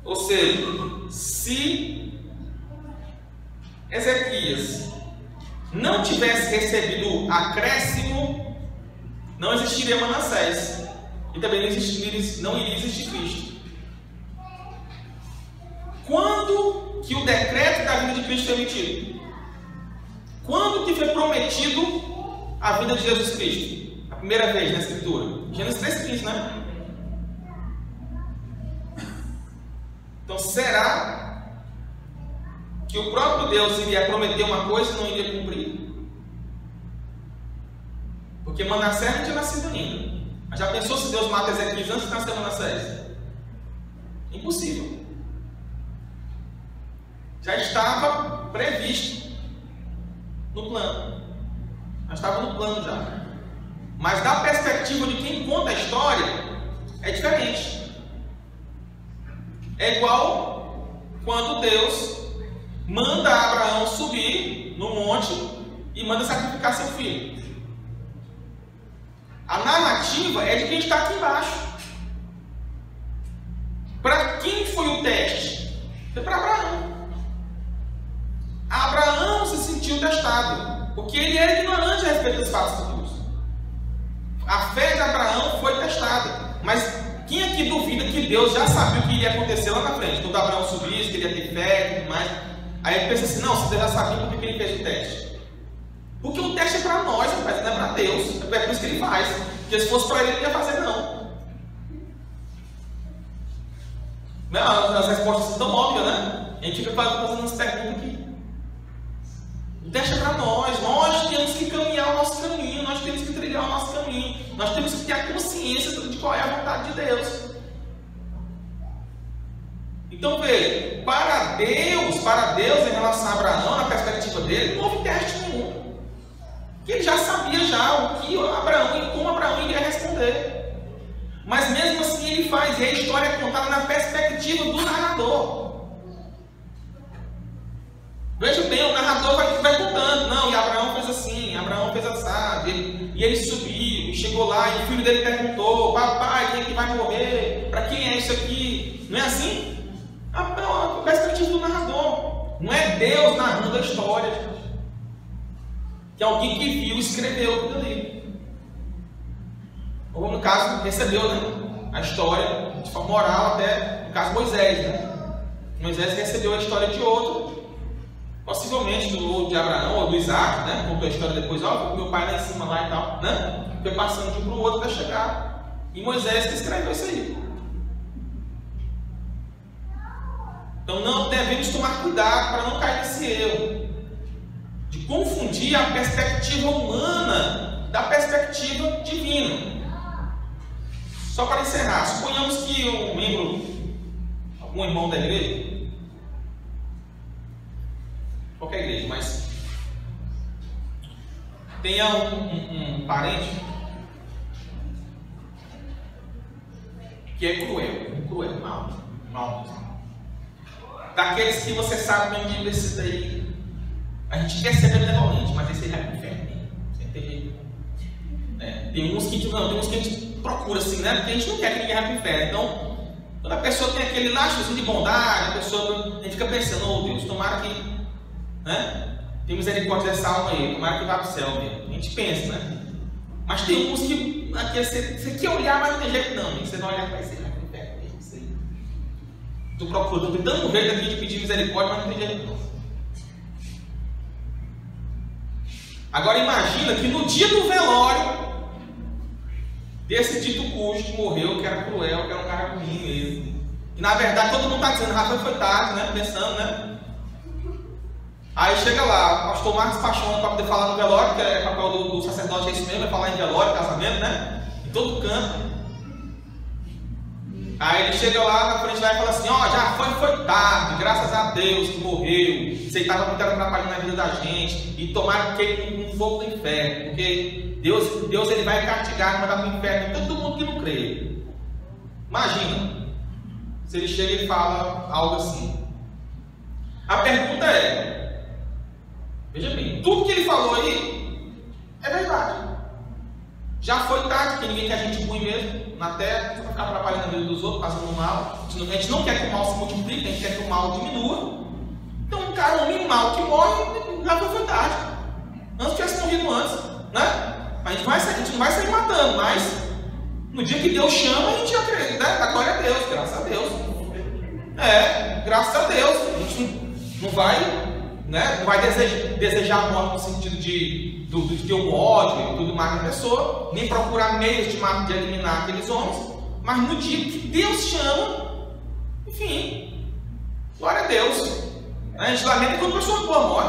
Ou seja, se Ezequias não tivesse recebido acréscimo, não existiria Manassés. E também não iria existir Cristo. Quando que o decreto da vinda de Cristo foi emitido? Quando que foi prometido a vinda de Jesus Cristo? A primeira vez na Escritura? Gênesis 3,15, né? Então, será que o próprio Deus iria prometer uma coisa e não iria cumprir? Porque Manassés não tinha nascido ainda. Mas já pensou se Deus mata Ezequias antes de nascer Manassés? Impossível. Já estava previsto no plano. Já estava no plano já. Mas da perspectiva de quem conta a história, é diferente. É igual quando Deus manda Abraão subir no monte e manda sacrificar seu filho. A narrativa é de quem está aqui embaixo. Para quem foi o teste? Foi para Abraão. Abraão se sentiu testado, porque ele era ignorante a respeito dos fatos futuros. A fé de Abraão foi testada. Mas quem aqui duvida que Deus já sabia o que iria acontecer lá na frente? Quando Abraão subisse, que ele ia ter fé e tudo mais. Aí ele pensa assim, não, se Deus já sabia, por que ele fez o teste? Porque o teste é para nós, rapaz, não é para Deus. É por isso que ele faz. Porque se fosse para ele, ele ia fazer não. As respostas são tão óbvias, né? A gente fica fazendo umas perguntas aqui. O teste é para nós. Nós temos que caminhar o nosso caminho. Nós temos que trilhar o nosso caminho. Nós temos que ter a consciência de qual é a vontade de Deus. Então veja, para Deus em relação a Abraão, na perspectiva dele, não houve teste nenhum. Porque ele já sabia o que Abraão e como Abraão iria responder. Mas mesmo assim ele faz, e a história é contada na perspectiva do narrador. Veja bem, o narrador vai contando, não, e Abraão fez assim, Abraão fez assado, e ele subiu, e chegou lá, e o filho dele perguntou, papai, quem é que vai morrer? Para quem é isso aqui? Não é assim? A perspectiva do narrador. Não é Deus narrando a história, gente. Que alguém que viu, escreveu tudo ali. Ou no caso, recebeu, né, a história de forma oral, até no caso Moisés, né? Moisés recebeu a história de outro, possivelmente de Abraão ou do Isaac, né? Contou a história depois, meu pai lá em cima lá e tal, né? Foi passando de um para o outro até chegar. E Moisés que escreveu isso aí. Então não devemos tomar cuidado para não cair nesse erro de confundir a perspectiva humana da perspectiva divina. Só para encerrar, suponhamos que um membro, algum irmão da igreja, qualquer igreja, mas tenha um parente que é cruel, mal. Daqueles que você sabe mesmo desse daí, a gente quer ser benevolente, mas esse aí vai pro inferno, sem ter jeito. Tem uns que a gente procura assim, né? Porque a gente não quer que ninguém vá para o inferno. Então, quando a pessoa tem aquele laçozinho de bondade, a gente fica pensando, oh Deus, tomara que, né? Tem misericórdia dessa alma aí, tomara que vá para o céu mesmo. A gente pensa, né? Mas tem uns que você quer olhar, mas não tem jeito não. Você não olhar para esse vai para o inferno, é isso aí. Estou tentando um jeito aqui de pedir misericórdia, mas não tem jeito não. Agora imagina que no dia do velório desse dito cujo que morreu, que era cruel, que era um cara ruim mesmo. E na verdade todo mundo está dizendo, Rafael foi tarde, né? Pensando, né? Aí chega lá, o pastor Marcos Paixão para poder falar no velório, que é papel do sacerdote, é isso mesmo, é falar em velório, casamento, né? Em todo canto. Aí ele chega lá na frente lá e fala assim, ó, já foi tarde, graças a Deus que morreu. Você estava muito atrapalhando na vida da gente. E tomara que ele um fogo do inferno. Porque Deus ele vai castigar, mandar para o inferno todo mundo que não crê. Imagina se ele chega e fala algo assim. A pergunta é, veja bem, tudo que ele falou aí é verdade. Já foi tarde, porque ninguém quer gente ruim mesmo na terra, só para ficar atrapalhando a vida dos outros, fazendo mal. A gente não quer que o mal se multiplique, a gente quer que o mal diminua. Então, um cara, um homem mau que morre, já foi tarde. Antes tivesse morrido antes, né? A gente não vai sair matando, mas no dia que Deus chama, a gente acredita, né? Da glória a Deus, graças a Deus. Graças a Deus. A gente não vai, né? Não vai desejar a morte no sentido de ter um ódio e tudo mais na pessoa, nem procurar meios de eliminar aqueles homens, mas no dia que Deus chama, enfim, glória a Deus. A gente lamenta quando a pessoa boa morre,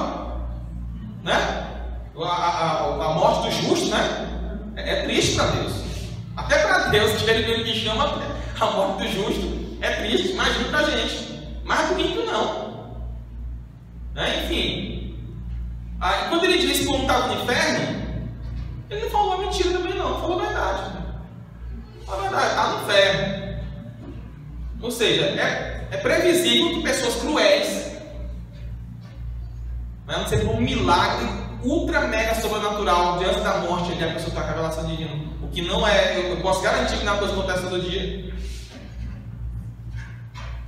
né? A morte do justo, né? É triste para Deus. Até para Deus, que ele que chama a morte do justo, é triste, imagina para a gente. Mas do ímpio não. Né? Enfim. Aí, quando ele disse que o homem estava no inferno, ele não falou a mentira também não, falou a verdade. Falou a verdade, está no inferno. Ou seja, é previsível que pessoas cruéis, né, não seja um milagre ultra mega sobrenatural diante da morte, ali a pessoa está com a revelação divina. O que não é, eu posso garantir que não é uma coisa que acontece todo dia.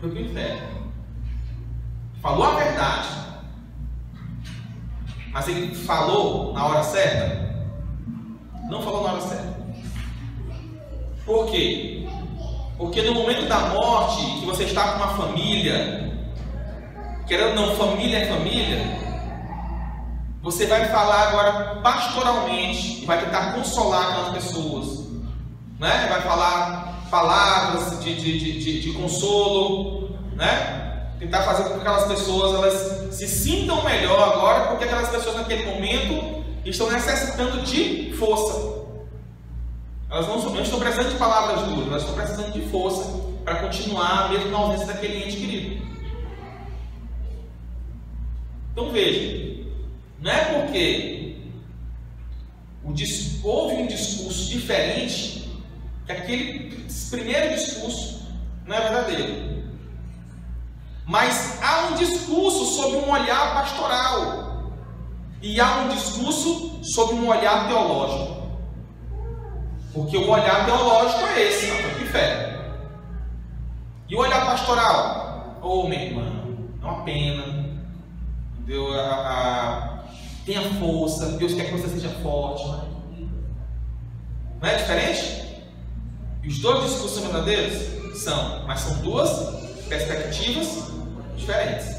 Foi para o inferno. Falou a verdade. Mas ele falou na hora certa? Não falou na hora certa. Por quê? Porque no momento da morte, que você está com uma família, querendo ou não, família é família, você vai falar agora pastoralmente e vai tentar consolar aquelas pessoas, né? Vai falar palavras de consolo, né? Tentar fazer com que aquelas pessoas elas se sintam melhor agora, porque aquelas pessoas naquele momento estão necessitando de força. Elas não estão precisando de palavras duras, elas estão precisando de força para continuar mesmo na ausência daquele ente querido. Então veja, não é porque houve um discurso diferente que aquele primeiro discurso não é verdadeiro. Mas há um discurso sobre um olhar pastoral e há um discurso sobre um olhar teológico. Porque o olhar teológico é esse, a fé. E o olhar pastoral? Ô, meu irmão, é uma pena. Deus, tenha força, Deus quer que você seja forte. Não é diferente? E os dois discursos são verdadeiros? São, mas são duas perspectivas diferentes.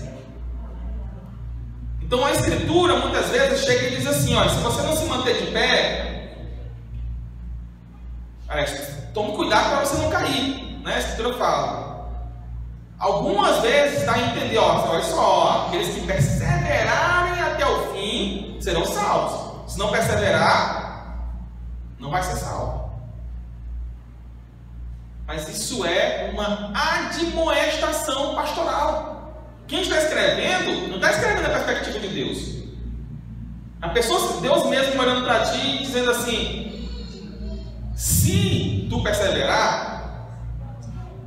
Então a Escritura muitas vezes chega e diz assim, olha, se você não se manter de pé, tome cuidado para você não cair, né? A Escritura fala. Algumas vezes dá a entender, olha só, aqueles que perseverarem até o fim serão salvos. Se não perseverar, não vai ser salvo. Mas isso é uma admoestação pastoral. Quem está escrevendo, não está escrevendo na perspectiva de Deus. A pessoa, Deus mesmo olhando para ti e dizendo assim, se tu perseverar,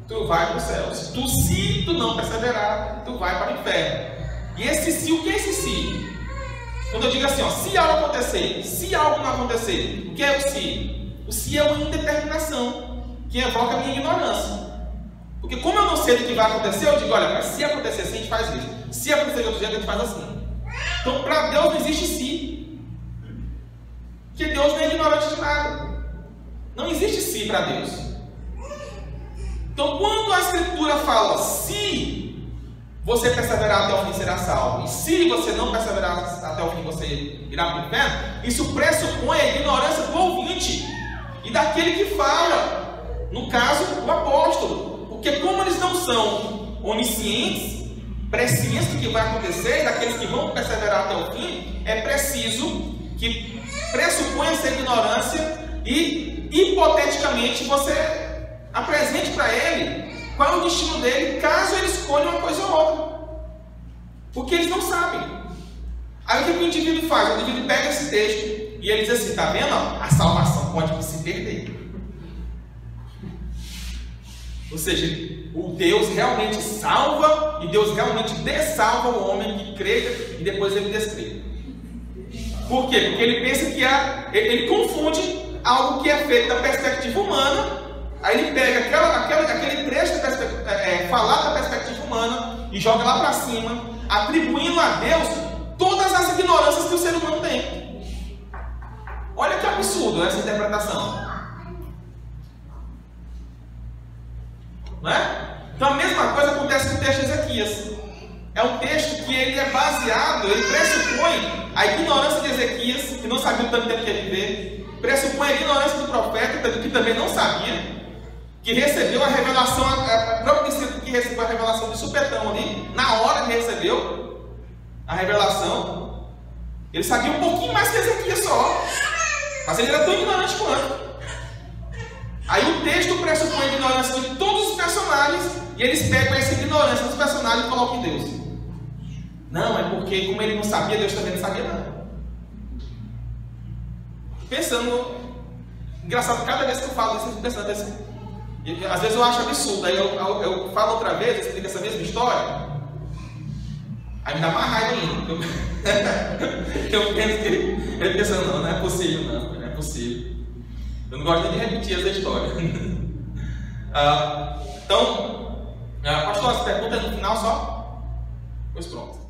tu vai para o céu. Se tu não perseverar, tu vai para o inferno. E esse se, o que é esse se? Quando eu digo assim, ó, se algo acontecer, se algo não acontecer, o que é o se? O se é uma indeterminação que evoca a minha ignorância. Porque como eu não sei do que vai acontecer, eu digo, olha, mas se acontecer assim, a gente faz isso. Se acontecer de outro jeito, a gente faz assim. Então, para Deus não existe se. Porque Deus não é ignorante de nada. Não existe se para Deus. Então, quando a Escritura fala se você perseverar até o fim, será salvo, e se você não perseverar até o fim, você irá para o inferno, isso pressupõe a ignorância do ouvinte e daquele que fala, no caso, o apóstolo. Porque como eles não são oniscientes, prescientes do que vai acontecer, e daqueles que vão perseverar até o fim, é preciso que pressupõe essa ignorância e, hipoteticamente, você apresente para ele qual é o destino dele, caso ele escolha uma coisa ou outra. Porque eles não sabem. Aí o que o indivíduo faz? O indivíduo pega esse texto e ele diz assim, tá vendo? A salvação pode se perder. Ou seja, o Deus realmente salva e Deus realmente dessalva o homem que crê e depois ele descrê. Por quê? Porque ele pensa que ele confunde algo que é feito da perspectiva humana. Aí ele pega aquele trecho falar da perspectiva humana e joga lá para cima, atribuindo a Deus todas as ignorâncias que o ser humano tem. Olha que absurdo essa interpretação. Não é? Então a mesma coisa acontece com o texto de Ezequias. É um texto que ele é baseado, ele pressupõe a ignorância de Ezequias, que não sabia o tanto tempo que ia viver, pressupõe a ignorância do profeta, que também não sabia, que recebeu a revelação, a próprio discípulo que recebeu a revelação de supetão ali, na hora que recebeu a revelação, ele sabia um pouquinho mais que Ezequias só, mas ele era tão ignorante quanto. Aí o texto pressupõe a ignorância de todos os personagens, e eles pegam essa ignorância dos personagens e colocam em Deus. Não, é porque como ele não sabia, Deus também não sabia nada. Pensando, engraçado, cada vez que eu falo isso, eu fico pensando assim. E, às vezes eu acho absurdo, aí eu falo outra vez, eu explico essa mesma história, aí me dá mais raiva ainda. Eu penso que ele pensa, não é possível, não é possível. Eu não gosto nem de repetir essa história. Então, pastor, as perguntas no final só? Pois pronto.